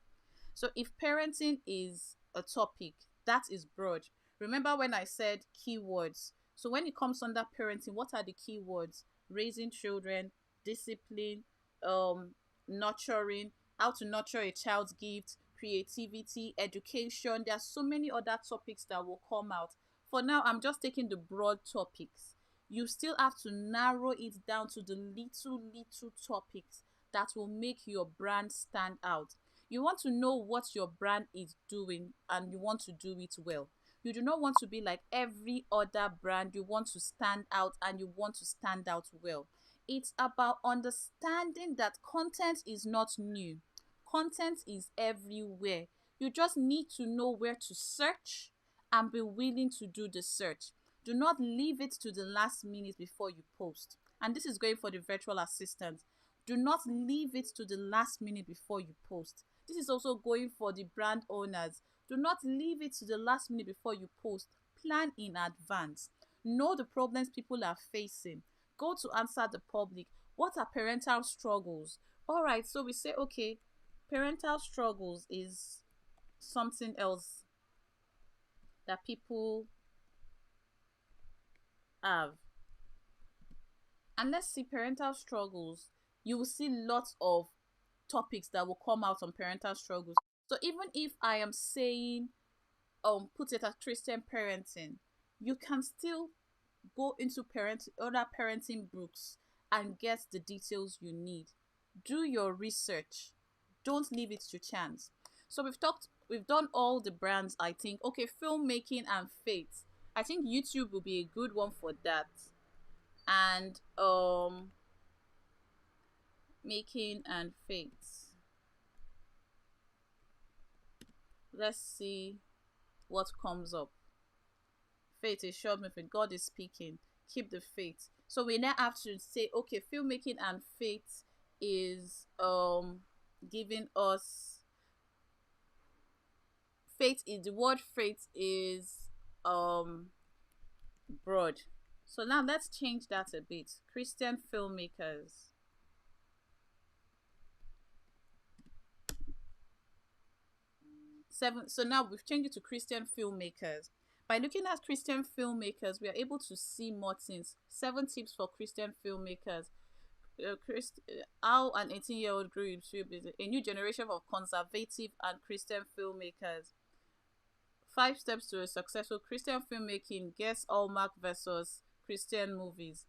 So if parenting is a topic that is broad, remember when I said keywords? So when it comes under parenting, what are the keywords? raising children, discipline, um, nurturing, how to nurture a child's gift, creativity, education. There are so many other topics that will come out. For now, I'm just taking the broad topics. You still have to narrow it down to the little topics that will make your brand stand out. You want to know what your brand is doing and you want to do it well. You do not want to be like every other brand. You want to stand out and you want to stand out well. It's about understanding that content is not new. Content is everywhere. You just need to know where to search and be willing to do the search. Do not leave it to the last minute before you post. And this is going for the virtual assistant. Do not leave it to the last minute before you post. This is also going for the brand owners. Do not leave it to the last minute before you post. Plan in advance. Know the problems people are facing. Go to answer the public. What are parental struggles? All right, so we say, okay, parental struggles is something else that people have. And let's see parental struggles. You will see lots of topics that will come out on parental struggles. So even if I am saying put it as Christian parenting, you can still go into other parenting books and get the details you need. Do your research. Don't leave it to chance. So we've done all the brands, I think. Okay, filmmaking and faith. I think YouTube will be a good one for that. And making and faith. Let's see what comes up. Faith is sure moving. God is speaking. Keep the faith. So we now have to say, okay, filmmaking and faith is giving us faith is the word faith is broad. So now let's change that a bit. Christian filmmakers. So now we've changed it to Christian filmmakers. By looking at Christian filmmakers, we are able to see more things. 7 tips for Christian filmmakers. How an 18-year-old grew into a new generation of conservative and Christian filmmakers. 5 steps to a successful Christian filmmaking. Guess Hallmark versus Christian movies.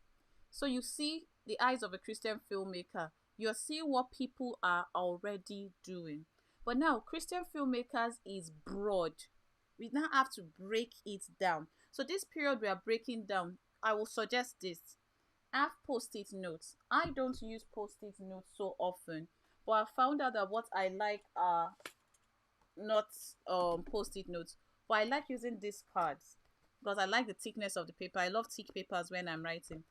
So you see the eyes of a Christian filmmaker. You're seeing what people are already doing. But now, Christian filmmakers is broad. We now have to break it down. So this period we are breaking down, I will suggest this. Have post-it notes. I don't use post-it notes so often, but I found out that what I like are not post-it notes. But I like using these cards because I like the thickness of the paper. I love thick papers when I'm writing.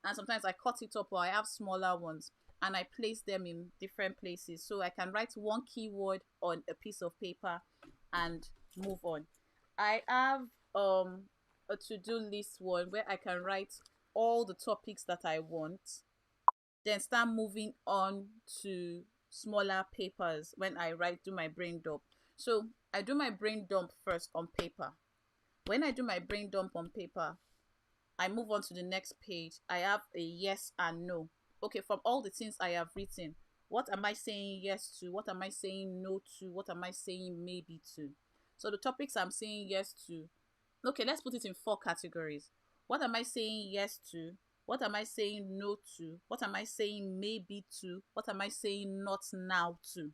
And sometimes I cut it up or I have smaller ones and I place them in different places. So I can write one keyword on a piece of paper and move on. I have a to-do list one where I can write all the topics that I want, then start moving on to smaller papers when I do my brain dump. So I do my brain dump first on paper. When I do my brain dump on paper, I move on to the next page. I have a yes and no. Okay, from all the things I have written, what am I saying yes to? What am I saying no to? What am I saying maybe to? So the topics I'm saying yes to, okay, let's put it in 4 categories. What am I saying yes to? What am I saying no to? What am I saying maybe to? What am I saying not now to?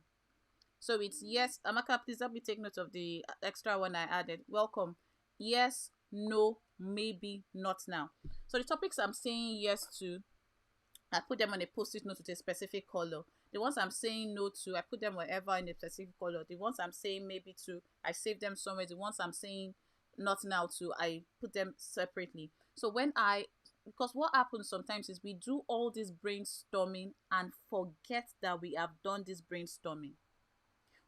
So it's yes. Amaka, please help me take note of the extra one I added. Welcome. Yes, no, maybe, not now. So the topics I'm saying yes to, I put them on a post-it note with a specific color. The ones I'm saying no to, I put them wherever in a specific color. The ones I'm saying maybe to, I save them somewhere. The ones I'm saying not now to, I put them separately. So because what happens sometimes is we do all this brainstorming and forget that we have done this brainstorming.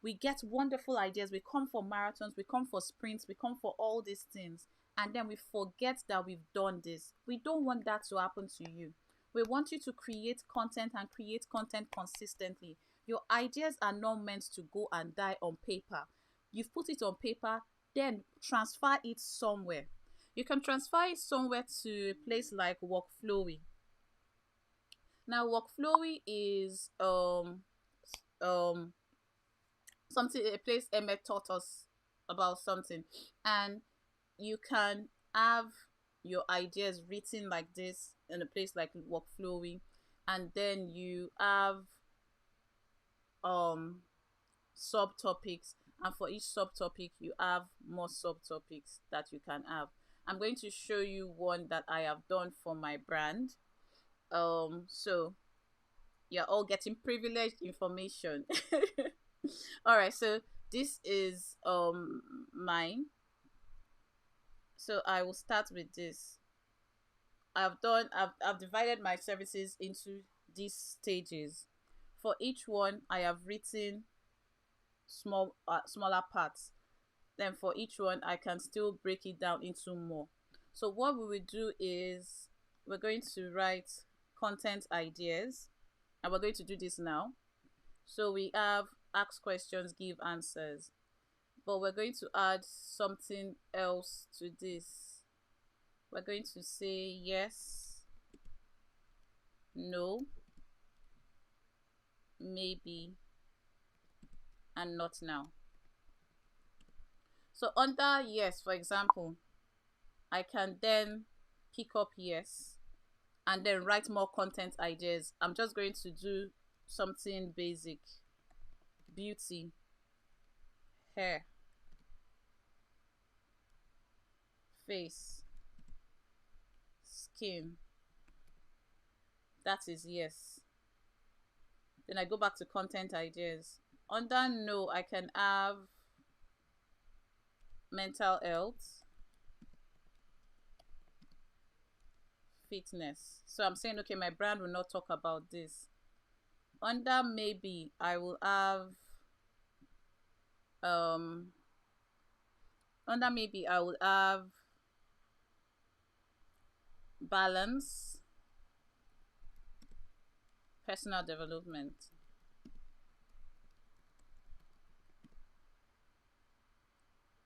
We get wonderful ideas. We come for marathons, we come for sprints, we come for all these things. And then we forget that we've done this. We don't want that to happen to you. We want you to create content and create content consistently. Your ideas are not meant to go and die on paper. You've put it on paper, then transfer it somewhere. You can transfer it somewhere to a place like Workflowy. Now, workflowy is um something, a place Emmett taught us about something, and you can have your ideas written like this in a place like workflowy, and then you have um subtopics, and for each subtopic you have more subtopics that you can have. I'm going to show you one that I have done for my brand. So you're all getting privileged information. All right, so this is mine. So I will start with this. I've divided my services into these stages. For each one I have written smaller parts. Then for each one I can still break it down into more. So what we will do is we're going to write content ideas, and we're going to do this now. So we have ask questions, give answers, but we're going to add something else to this. We're going to say yes, no, maybe, and not now. So under yes, for example, I can then pick up yes and then write more content ideas. I'm just going to do something basic: beauty, hair, face, skin. That is yes. Then I go back to content ideas. Under no, I can have mental health, fitness. So I'm saying, okay, my brand will not talk about this. Under maybe, I will have um under maybe I will have balance, personal development.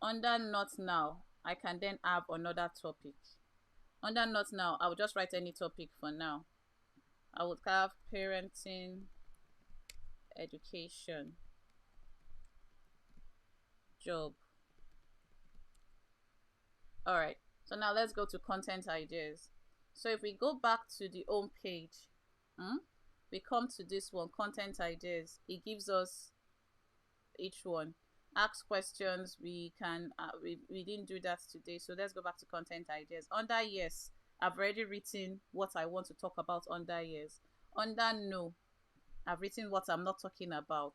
Under not now, I can then have another topic. Under not now, I will just write any topic for now. I would have parenting, education, job. All right, so now let's go to content ideas. So if we go back to the home page, we come to this one, content ideas. It gives us each one. Ask questions, we can we didn't do that today, so let's go back to content ideas. Under yes, I've already written what I want to talk about. Under yes. Under no, I've written what I'm not talking about.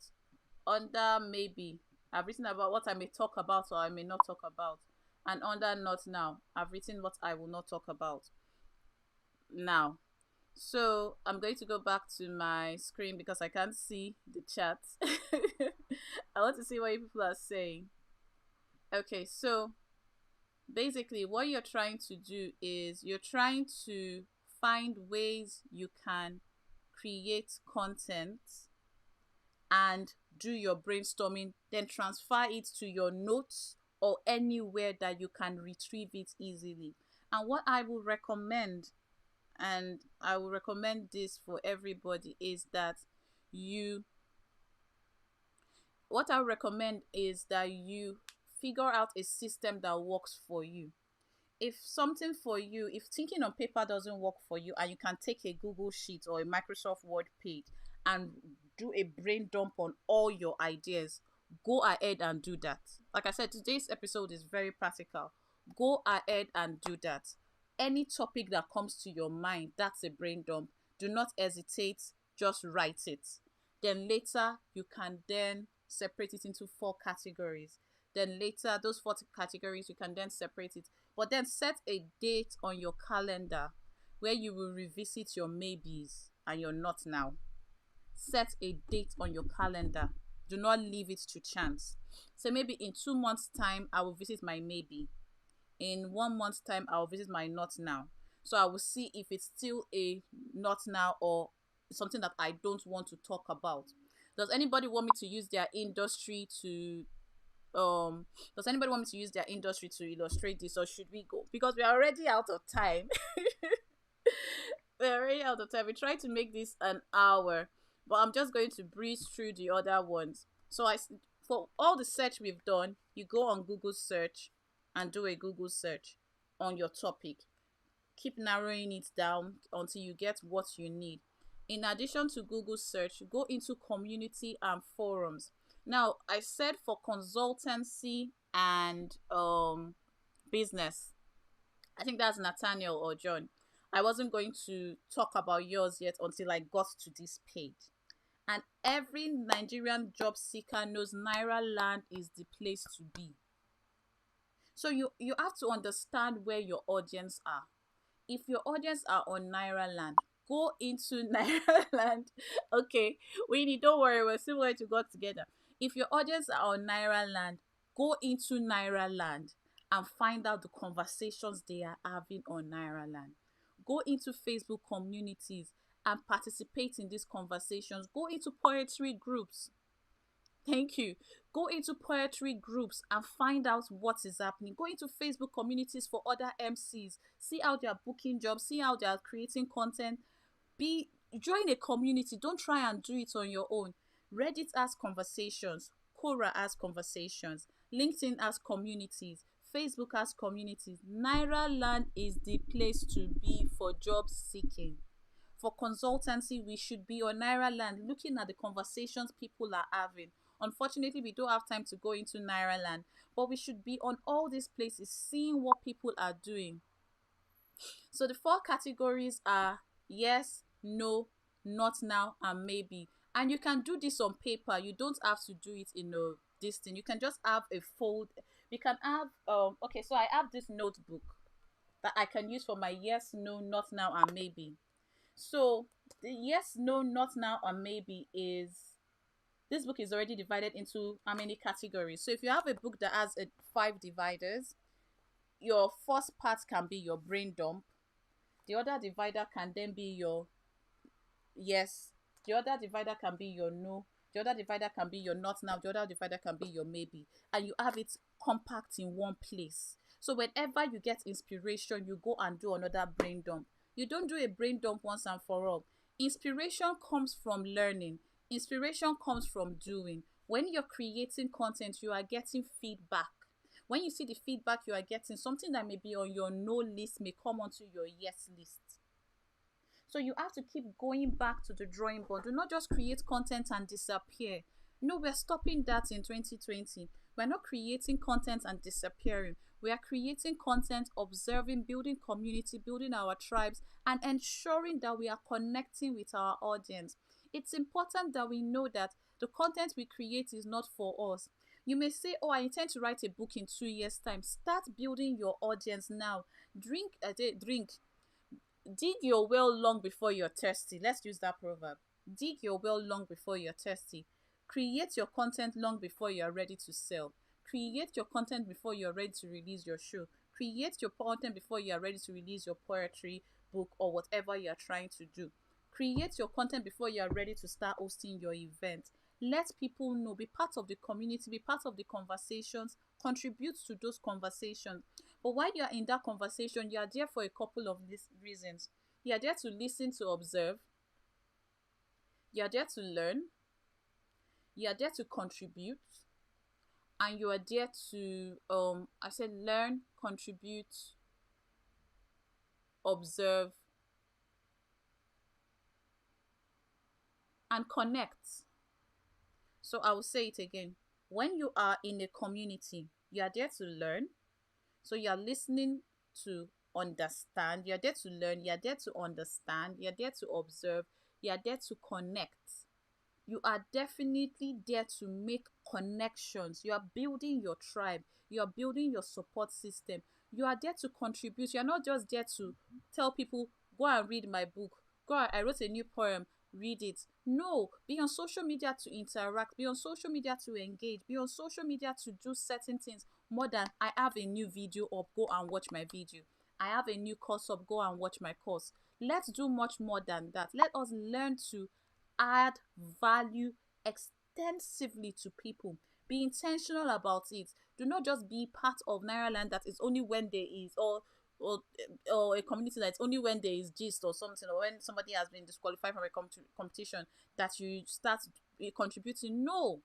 Under maybe, I've written about what I may talk about or I may not talk about. And under not now, I've written what I will not talk about now. So I'm going to go back to my screen because I can't see the chat. I want to see what people are saying. Okay, so basically what you're trying to do is you're trying to find ways you can create content and do your brainstorming, then transfer it to your notes or anywhere that you can retrieve it easily. And what I will recommend, and I will recommend this for everybody, is that you what I recommend is that you figure out a system that works for you. If something for you, if thinking on paper doesn't work for you, and you can take a Google Sheet or a Microsoft Word page and do a brain dump on all your ideas, go ahead and do that. Like I said, today's episode is very practical. Go ahead and do that. Any topic that comes to your mind, that's a brain dump. Do not hesitate, just write it. Then later, you can then separate it into 4 categories. Then later, those 4 categories, you can then separate it. But then set a date on your calendar where you will revisit your maybes and your not now. Set a date on your calendar. Do not leave it to chance. So maybe in 2 months' time, I will visit my maybe. In 1 month's time, I will visit my not now. So I will see if it's still a not now or something that I don't want to talk about. Does anybody want me to use their industry to does anybody want me to use their industry to illustrate this, or should we go, because we are already out of time? We're already out of time. We tried to make this an hour, but I'm just going to breeze through the other ones. So for all the search we've done, you go on Google search and do a Google search on your topic. Keep narrowing it down until you get what you need. In addition to Google search, go into community and forums. Now, I said for consultancy and business, I think that's Nathaniel or John. I wasn't going to talk about yours yet until I got to this page. And every Nigerian job seeker knows Naira Land is the place to be. So you have to understand where your audience are. If your audience are on Naira Land, go into Naira Land. Okay, Winnie, don't worry, we're still going to go together. If your audience are on Naira Land, go into Naira Land and find out the conversations they are having on Naira Land. Go into Facebook communities and participate in these conversations. Go into poetry groups. Thank you. Go into poetry groups and find out what is happening. Go into Facebook communities for other MCs. See how they are booking jobs. See how they are creating content. Join a community. Don't try and do it on your own. Reddit has conversations. Quora has conversations. LinkedIn has communities. Facebook has communities. Naira Land is the place to be for job seeking. For consultancy, we should be on Naira Land looking at the conversations people are having. Unfortunately, we don't have time to go into Naira Land, but we should be on all these places seeing what people are doing. So the four categories are yes, no, not now, and maybe. And you can do this on paper. You don't have to do it in a this thing. You can just have a fold. You can have okay, so I have this notebook that I can use for my yes, no, not now, and maybe. So the yes, no, not now, or maybe is this book is already divided into how many categories. So if you have a book that has five dividers, your first part can be your brain dump. The other divider can then be your yes. The other divider can be your no. The other divider can be your not now. The other divider can be your maybe. And you have it compact in one place. So whenever you get inspiration, you go and do another brain dump. You don't do a brain dump once and for all. Inspiration comes from learning. Inspiration comes from doing. When you're creating content, you are getting feedback. When you see the feedback you are getting, something that may be on your no list may come onto your yes list. So you have to keep going back to the drawing board. Do not just create content and disappear. No, we're stopping that in 2020. We're not creating content and disappearing. We are creating content, observing, building community, building our tribes, and ensuring that we are connecting with our audience. It's important that we know that the content we create is not for us. You may say, oh, I intend to write a book in 2 years' time. Start building your audience now. Drink a day, drink. Dig your well long before you're thirsty. Let's use that proverb. Dig your well long before you're thirsty. Create your content long before you're ready to sell. Create your content before you're ready to release your show. Create your content before you're ready to release your poetry book or whatever you're trying to do. Create your content before you're ready to start hosting your event. Let people know. Be part of the community. Be part of the conversations. Contribute to those conversations. But while you're in that conversation, you are there for a couple of these reasons. You are there to listen, to observe. You are there to learn. You are there to contribute. And you are there to, I said learn, contribute, observe, and connect. So I will say it again. When you are in a community, you are there to learn. So you are listening to understand. You are there to learn. You are there to understand. You are there to observe. You are there to connect. You are definitely there to make connections. You are building your tribe. You are building your support system. You are there to contribute. You are not just there to tell people, go and read my book. I wrote a new poem. Read it. No, be on social media to interact. Be on social media to engage. Be on social media to do certain things more than I have a new video up. Go and watch my video. I have a new course up. Go and watch my course. Let's do much more than that. Let us learn to add value extensively to people. Be intentional about it. Do not just be part of Naira Land that is only when there is, or or a community that it's only when there is gist or something, or when somebody has been disqualified from a competition, that you start contributing. No,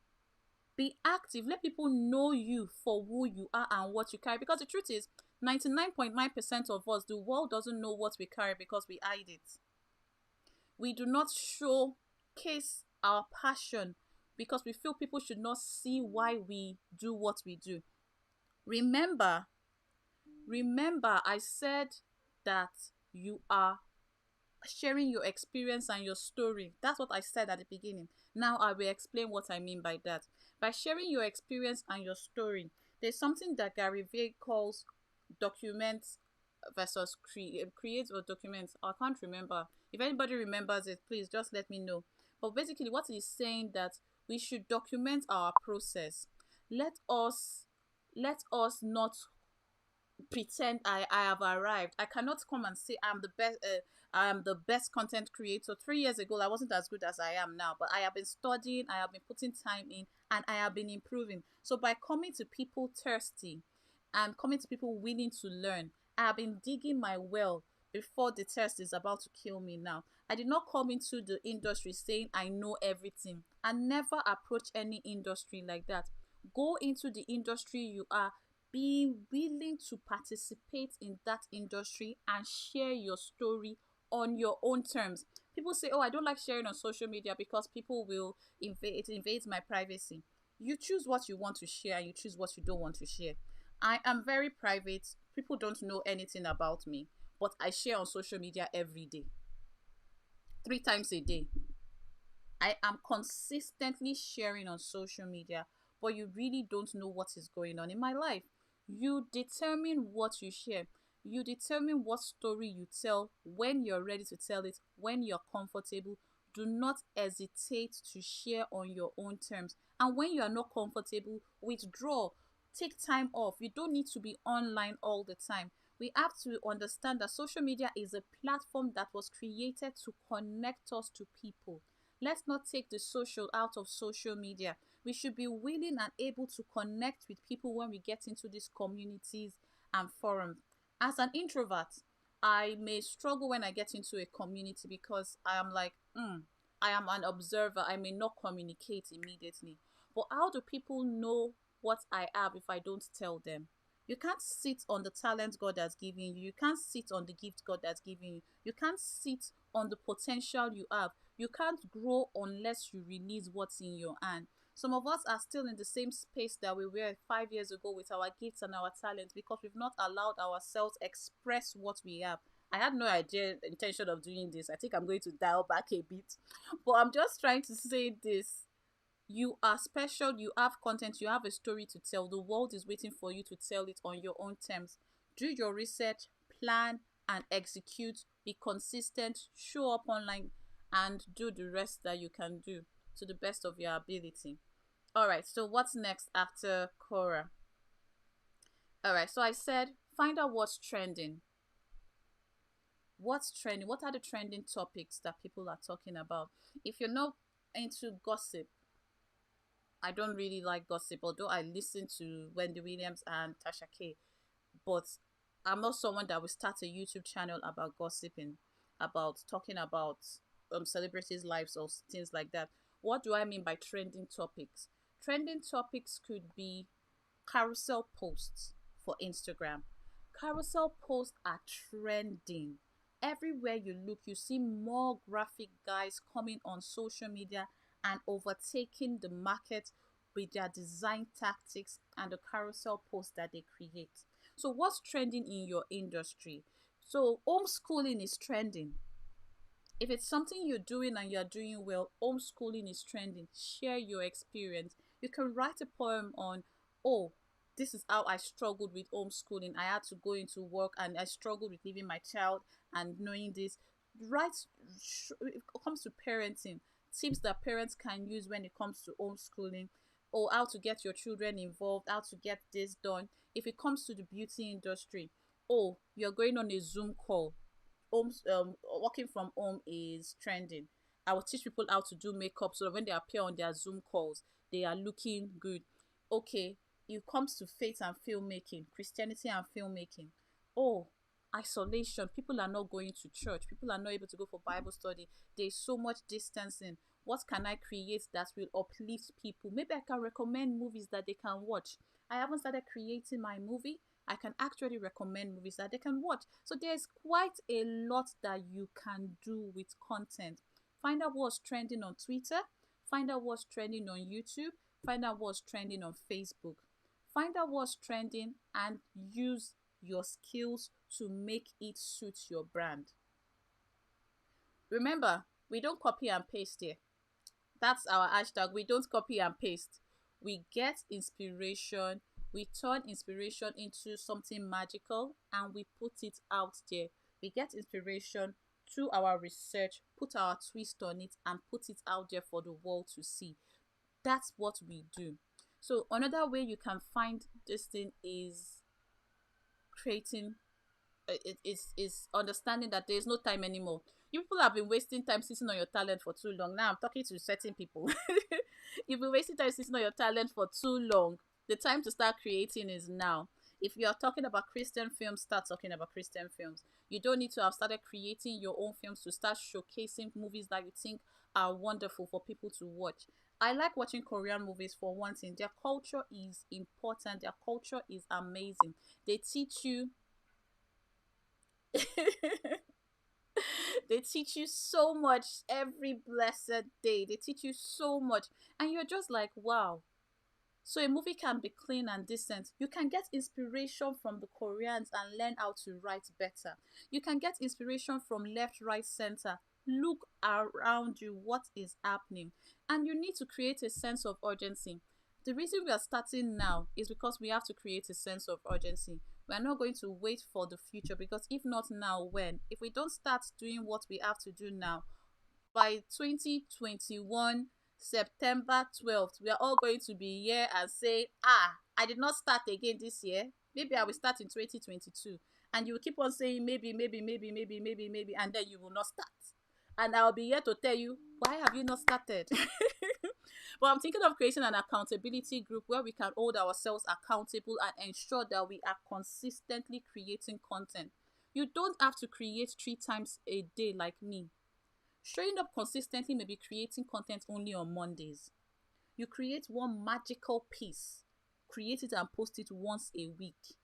be active. Let people know you for who you are and what you carry. Because the truth is, 99.9% of us, the world doesn't know what we carry because we hide it. We do not showcase our passion because we feel people should not see why we do what we do. Remember, remember, I said that you are sharing your experience and your story. That's what I said at the beginning. Now I will explain what I mean by that. By sharing your experience and your story, there's something that Gary Vee calls document versus create or document. I can't remember. If anybody remembers it, please just let me know. But basically, what he's saying that we should document our process. Let us not pretend I have arrived. I cannot come and say I'm the best. I am the best content creator. 3 years ago, I wasn't as good as I am now, but I have been studying. I have been putting time in, and I have been improving. So by coming to people thirsty, and coming to people willing to learn, I have been digging my well before the test is about to kill me now. I did not come into the industry saying I know everything, and never approach any industry like that. Go into the industry you are, be willing to participate in that industry and share your story on your own terms. People say, oh, I don't like sharing on social media because people will invade, it invades my privacy. You choose what you want to share and you choose what you don't want to share. I am very private. People don't know anything about me, but I share on social media every day, 3 times a day. I am consistently sharing on social media, but you really don't know what is going on in my life. You determine what you share. You determine what story you tell when you're ready to tell it, when you're comfortable. Do not hesitate to share on your own terms. And when you are not comfortable, withdraw. Take time off. You don't need to be online all the time. We have to understand that social media is a platform that was created to connect us to people. Let's not take the social out of social media. We should be willing and able to connect with people when we get into these communities and forums. As an introvert, I may struggle when I get into a community because I am like, I am an observer. I may not communicate immediately. But how do people know what I have if I don't tell them? You can't sit on the talent God has given you. You can't sit on the gift God has given you. You can't sit on the potential you have. You can't grow unless you release what's in your hand. Some of us are still in the same space that we were 5 years ago with our gifts and our talents because we've not allowed ourselves express what we have. I had no idea intention of doing this. I think I'm going to dial back a bit. But I'm just trying to say this. You are special, you have content, you have a story to tell. The world is waiting for you to tell it on your own terms. Do your research, plan and execute, be consistent, show up online, and do the rest that you can do to the best of your ability. All right, so what's next after Quora? All right, so I said find out what's trending. What's trending? What are the trending topics that people are talking about? If you're not into gossip, I don't really like gossip, although I listen to Wendy Williams and Tasha K. But I'm not someone that will start a YouTube channel about gossiping, about talking about celebrities' lives or things like that. What do I mean by trending topics? Trending topics could be carousel posts for Instagram. Carousel posts are trending. Everywhere you look, you see more graphic guys coming on social media and overtaking the market with their design tactics and the carousel posts that they create. So, what's trending in your industry? So, homeschooling is trending. If it's something you're doing and you're doing well, homeschooling is trending. Share your experience. You can write a poem on, oh, this is how I struggled with homeschooling. I had to go into work and I struggled with leaving my child and knowing this. Write, if it comes to parenting, tips that parents can use when it comes to homeschooling, or how to get your children involved, how to get this done. If it comes to the beauty industry, oh, you're going on a Zoom call, working from home is trending. I will teach people how to do makeup so that when they appear on their Zoom calls, they are looking good. Okay, it comes to faith and filmmaking, Christianity and filmmaking. Oh, isolation. People are not going to church. People are not able to go for Bible study. There's so much distancing. What can I create that will uplift people? Maybe I can recommend movies that they can watch. I haven't started creating my movie. I can actually recommend movies that they can watch. So there's quite a lot that you can do with content. Find out what's trending on Twitter. Find out what's trending on YouTube. Find out what's trending on Facebook. Find out what's trending and use your skills to make it suit your brand. Remember, we don't copy and paste here. That's our hashtag. We don't copy and paste. We get inspiration, we turn inspiration into something magical, and we put it out there. We get inspiration through our research, put our twist on it, and put it out there for the world to see. That's what we do. So another way you can find this thing is creating is understanding that there is no time anymore. You people have been wasting time sitting on your talent for too long. Now I'm talking to certain people. You've been wasting time sitting on your talent for too long. The time to start creating is now. If you are talking about Christian films, start talking about Christian films. You don't need to have started creating your own films to start showcasing movies that you think are wonderful for people to watch. I like watching Korean movies for one thing. Their culture is important. Their culture is amazing. They teach you they teach you so much every blessed day. They teach you so much. And you're just like, wow. So a movie can be clean and decent. You can get inspiration from the Koreans and learn how to write better. You can get inspiration from left, right, center. Look around you, what is happening. And you need to create a sense of urgency. The reason we are starting now is because we have to create a sense of urgency. We are not going to wait for the future, because if not now, when? If we don't start doing what we have to do now, by 2021 September 12th, we are all going to be here and say, I did not start again this year. Maybe I will start in 2022. And you will keep on saying maybe, and then you will not start. And I'll be here to tell you, why have you not started? But I'm thinking of creating an accountability group where we can hold ourselves accountable and ensure that we are consistently creating content. You don't have to create 3 times a day like me. Showing up consistently may be creating content only on Mondays. You create one magical piece, create it and post it once a week,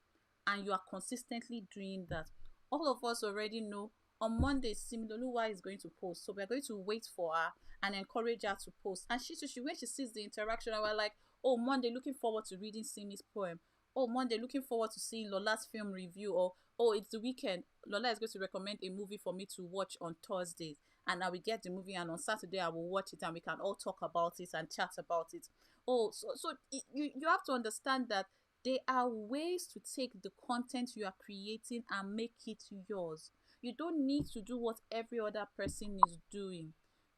and you are consistently doing that. All of us already know on Monday, Similoluwa is going to post, so we're going to wait for her and encourage her to post. And when she sees the interaction, and we're like, oh, Monday, looking forward to reading Simi's poem. Oh, Monday, looking forward to seeing Lola's film review. Or, oh, it's the weekend, Lola is going to recommend a movie for me to watch on Thursdays. And I will get the movie, and on Saturday I will watch it, and we can all talk about it and chat about it. Oh, you have to understand that there are ways to take the content you are creating and make it yours. You don't need to do what every other person is doing.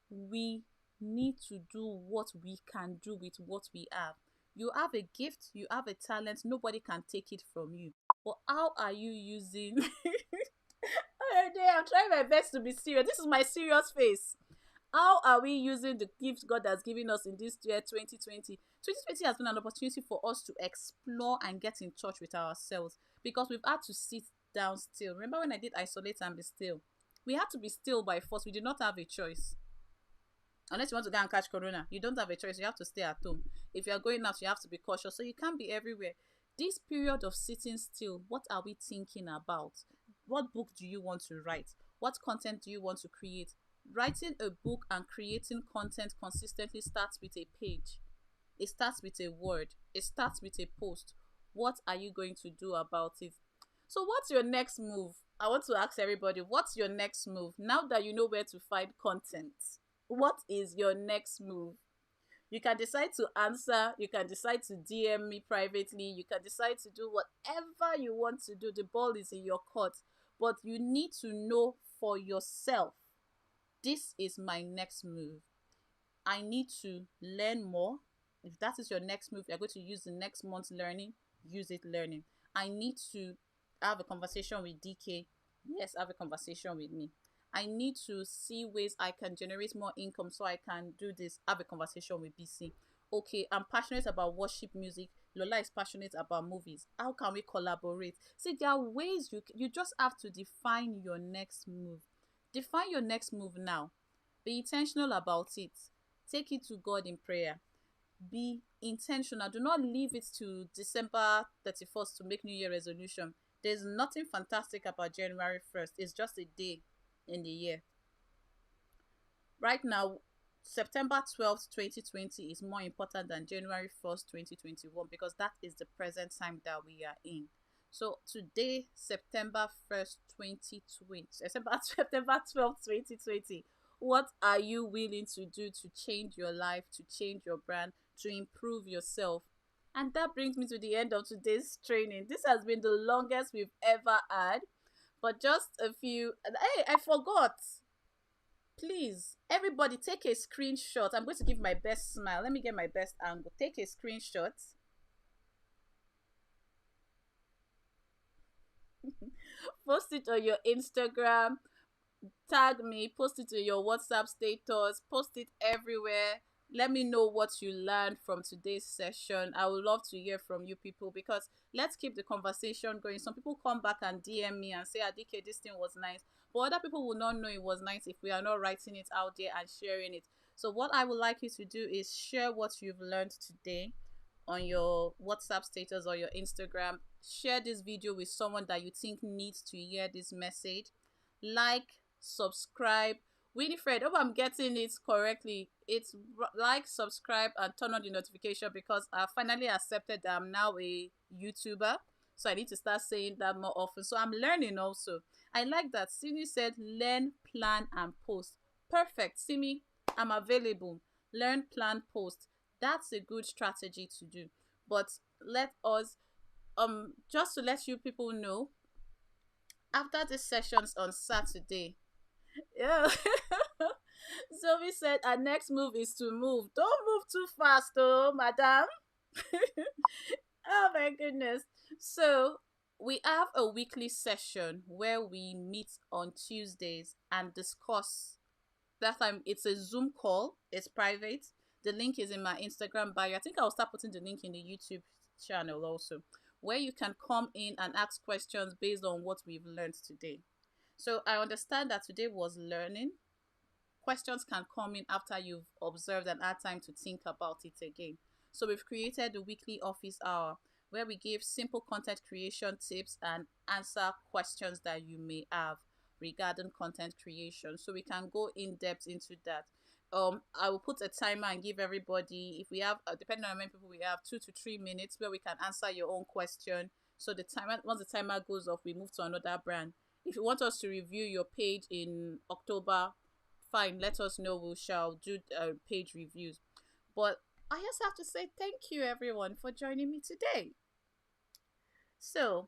We need to do what we can do with what we have. You have a gift, you have a talent, nobody can take it from you. But how are you using I'm trying my best to be serious. This is my serious face. How are we using the gift God has given us in this year 2020? 2020 has been an opportunity for us to explore and get in touch with ourselves, because we've had to sit down still. Remember when I did isolate and be still? We had to be still by force. We did not have a choice. Unless you want to go and catch corona, you don't have a choice. You have to stay at home. If you are going out, you have to be cautious. So you can't be everywhere. This period of sitting still, what are we thinking about? What book do you want to write? What content do you want to create? Writing a book and creating content consistently starts with a page. It starts with a word. It starts with a post. What are you going to do about it? So what's your next move? I want to ask everybody, what's your next move? Now that you know where to find content, what is your next move? You can decide to answer. You can decide to DM me privately. You can decide to do whatever you want to do. The ball is in your court. But you need to know for yourself, this is my next move. I need to learn more. If that is your next move, you're going to use the next month's learning, use it learning. I need to have a conversation with DK. Yes, have a conversation with me. I need to see ways I can generate more income so I can do this. Have a conversation with BC. Okay, I'm passionate about worship music. Lola is passionate about movies. How can we collaborate? See, there are ways you just have to define your next move. Define your next move now. Be intentional about it. Take it to God in prayer. Be intentional. Do not leave it to December 31st to make New Year resolution. There's nothing fantastic about January 1st. It's just a day in the year. Right now, September 12th, 2020 is more important than January 1st, 2021, because that is the present time that we are in. So today, September 1st, 2020, September 12th, 2020, what are you willing to do to change your life, to change your brand, to improve yourself? And that brings me to the end of today's training. This has been the longest we've ever had, but just a few. Hey, I forgot. Please, everybody, take a screenshot. I'm going to give my best smile. Let me get my best angle. Take a screenshot. Post it on your Instagram. Tag me. Post it to your WhatsApp status. Post it everywhere. Let me know what you learned from today's session. I would love to hear from you people, because let's keep the conversation going. Some people come back and DM me and say, Adike, this thing was nice. But other people will not know it was nice if we are not writing it out there and sharing it. So what I would like you to do is share what you've learned today on your WhatsApp status or your Instagram. Share this video with someone that you think needs to hear this message. Like, subscribe. Winifred, hope I'm getting it correctly. It's like, subscribe, and turn on the notification, because I finally accepted that I'm now a YouTuber. So I need to start saying that more often. So I'm learning also. I like that. Simi said, learn, plan, and post. Perfect. Simi, I'm available. Learn, plan, post. That's a good strategy to do. But let us, just to let you people know, after the sessions on Saturday, yeah. Zoe said our next move is to move. Don't move too fast, oh, madam. Oh my goodness. So we have a weekly session where we meet on Tuesdays and discuss. That time it's a Zoom call. It's private. The link is in my Instagram bio. I think I'll start putting the link in the YouTube channel also, where you can come in and ask questions based on what we've learned today. So I understand that today was learning. Questions can come in after you've observed and had time to think about it again. So we've created the weekly office hour where we give simple content creation tips and answer questions that you may have regarding content creation. So we can go in depth into that. I will put a timer and give everybody, if we have, depending on how many people we have, 2 to 3 minutes where we can answer your own question. So the timer, once the timer goes off, we move to another brand. If you want us to review your page in October, fine, let us know. We shall do page reviews. But I just have to say thank you, everyone, for joining me today. So,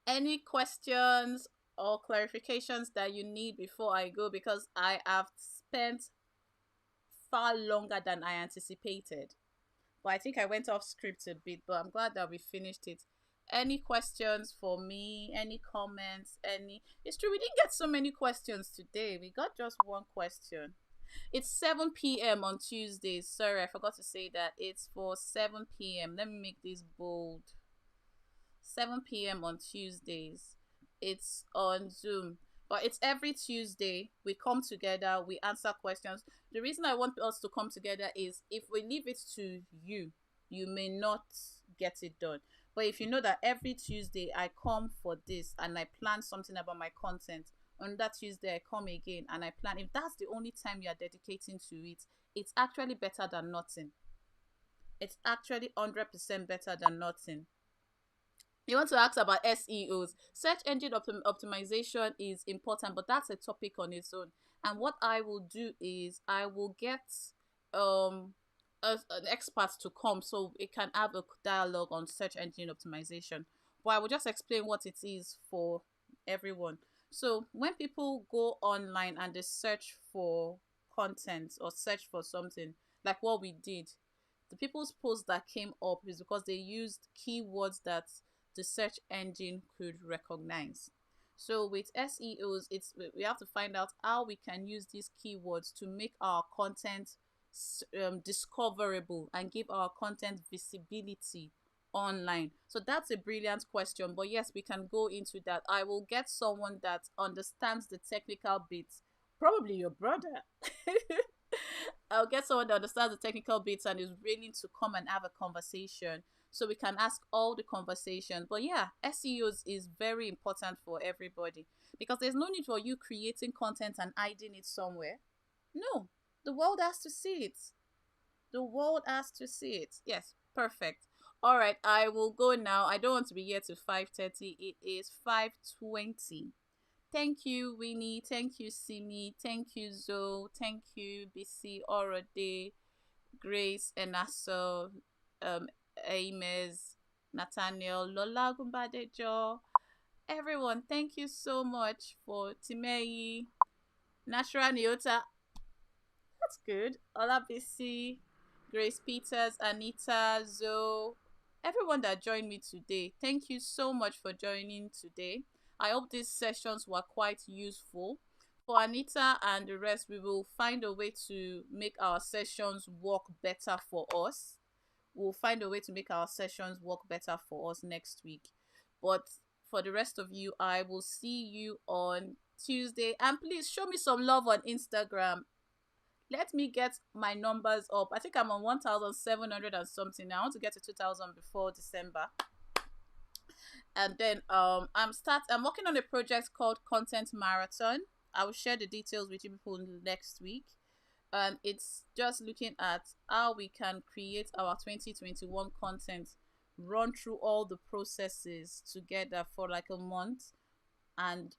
any questions or clarifications that you need before I go? Because I have spent far longer than I anticipated. But I think I went off script a bit, but I'm glad that we finished it. Any questions for me? Any comments? It's true, we didn't get so many questions today. We got just one question. It's 7 p.m. on Tuesdays. Sorry, I forgot to say that. It's for 7 p.m. Let me make this bold. 7 p.m. on Tuesdays. It's on Zoom. But it's every Tuesday. We come together, we answer questions. The reason I want us to come together is if we leave it to you, you may not get it done. But if you know that every Tuesday I come for this and I plan something about my content, on that Tuesday I come again and I plan. If that's the only time you are dedicating to it, it's actually better than nothing. It's actually 100% better than nothing. You want to ask about SEOs. Search engine optimization is important, but that's a topic on its own. And what I will do is I will get an expert to come so it can have a dialogue on search engine optimization. But I will just explain what it is for everyone. So when people go online and they search for content or search for something, like what we did, the people's posts that came up is because they used keywords that the search engine could recognize. So with SEOs, we have to find out how we can use these keywords to make our content discoverable and give our content visibility online? So that's a brilliant question. But yes, we can go into that. I will get someone that understands the technical bits, probably your brother. I'll get someone that understands the technical bits and is willing to come and have a conversation so we can ask all the conversations. But yeah, SEOs is very important for everybody because there's no need for you creating content and hiding it somewhere. No, the world has to see it. The world has to see it. Yes, perfect. All right, I will go now. I don't want to be here till 5:30. It is 5:20. Thank you, Winnie. Thank you, Simi. Thank you, Zoe. Thank you, BC, Orode, Grace, Enaso, um, Ames, Nathaniel, Lola Gumbadejo. Everyone, thank you so much for Timei, Nashra Niota. That's good. Olabisi, Grace Peters, Anita, Zoe, everyone that joined me today. Thank you so much for joining today. I hope these sessions were quite useful. For Anita and the rest, we will find a way to make our sessions work better for us. We'll find a way to make our sessions work better for us next week. But for the rest of you, I will see you on Tuesday. And please show me some love on Instagram. Let me get my numbers up. I think I'm on 1,700 and something now. I want to get to 2,000 before December. And then I'm working on a project called Content Marathon. I will share the details with you people next week. And it's just looking at how we can create our 2021 content, run through all the processes together for like a month, and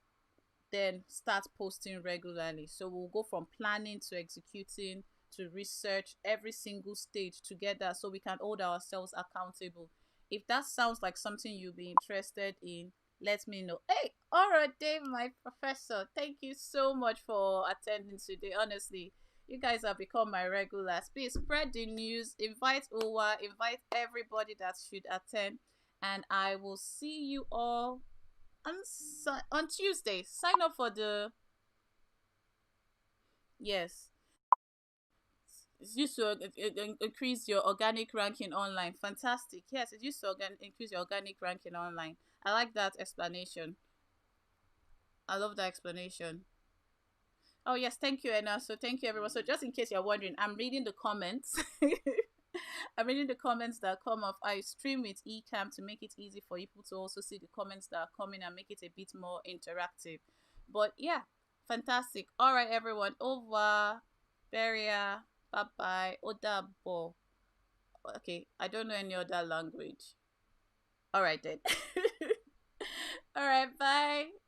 then start posting regularly. So we'll go from planning to executing to research, every single stage together so we can hold ourselves accountable. If that sounds like something you'll be interested in, let me know. Hey, all right, Dave, my professor, thank you so much for attending today. Honestly, you guys have become my regulars. Please spread the news, invite Uwa, invite everybody that should attend, and I will see you all on on Tuesday. Sign up for the yes. It's used to increase your organic ranking online. Fantastic. Yes, it's used to increase your organic ranking online. I like that explanation. I love that explanation. Oh yes, thank you, Anna. So thank you, everyone. So just in case you're wondering, I'm reading the comments. I'm reading the comments that come off. I stream with Ecamm to make it easy for people to also see the comments that are coming and make it a bit more interactive. But yeah, fantastic. All right, everyone. Over. Beria. Bye bye. Odabo. Okay, I don't know any other language. All right then. All right, bye.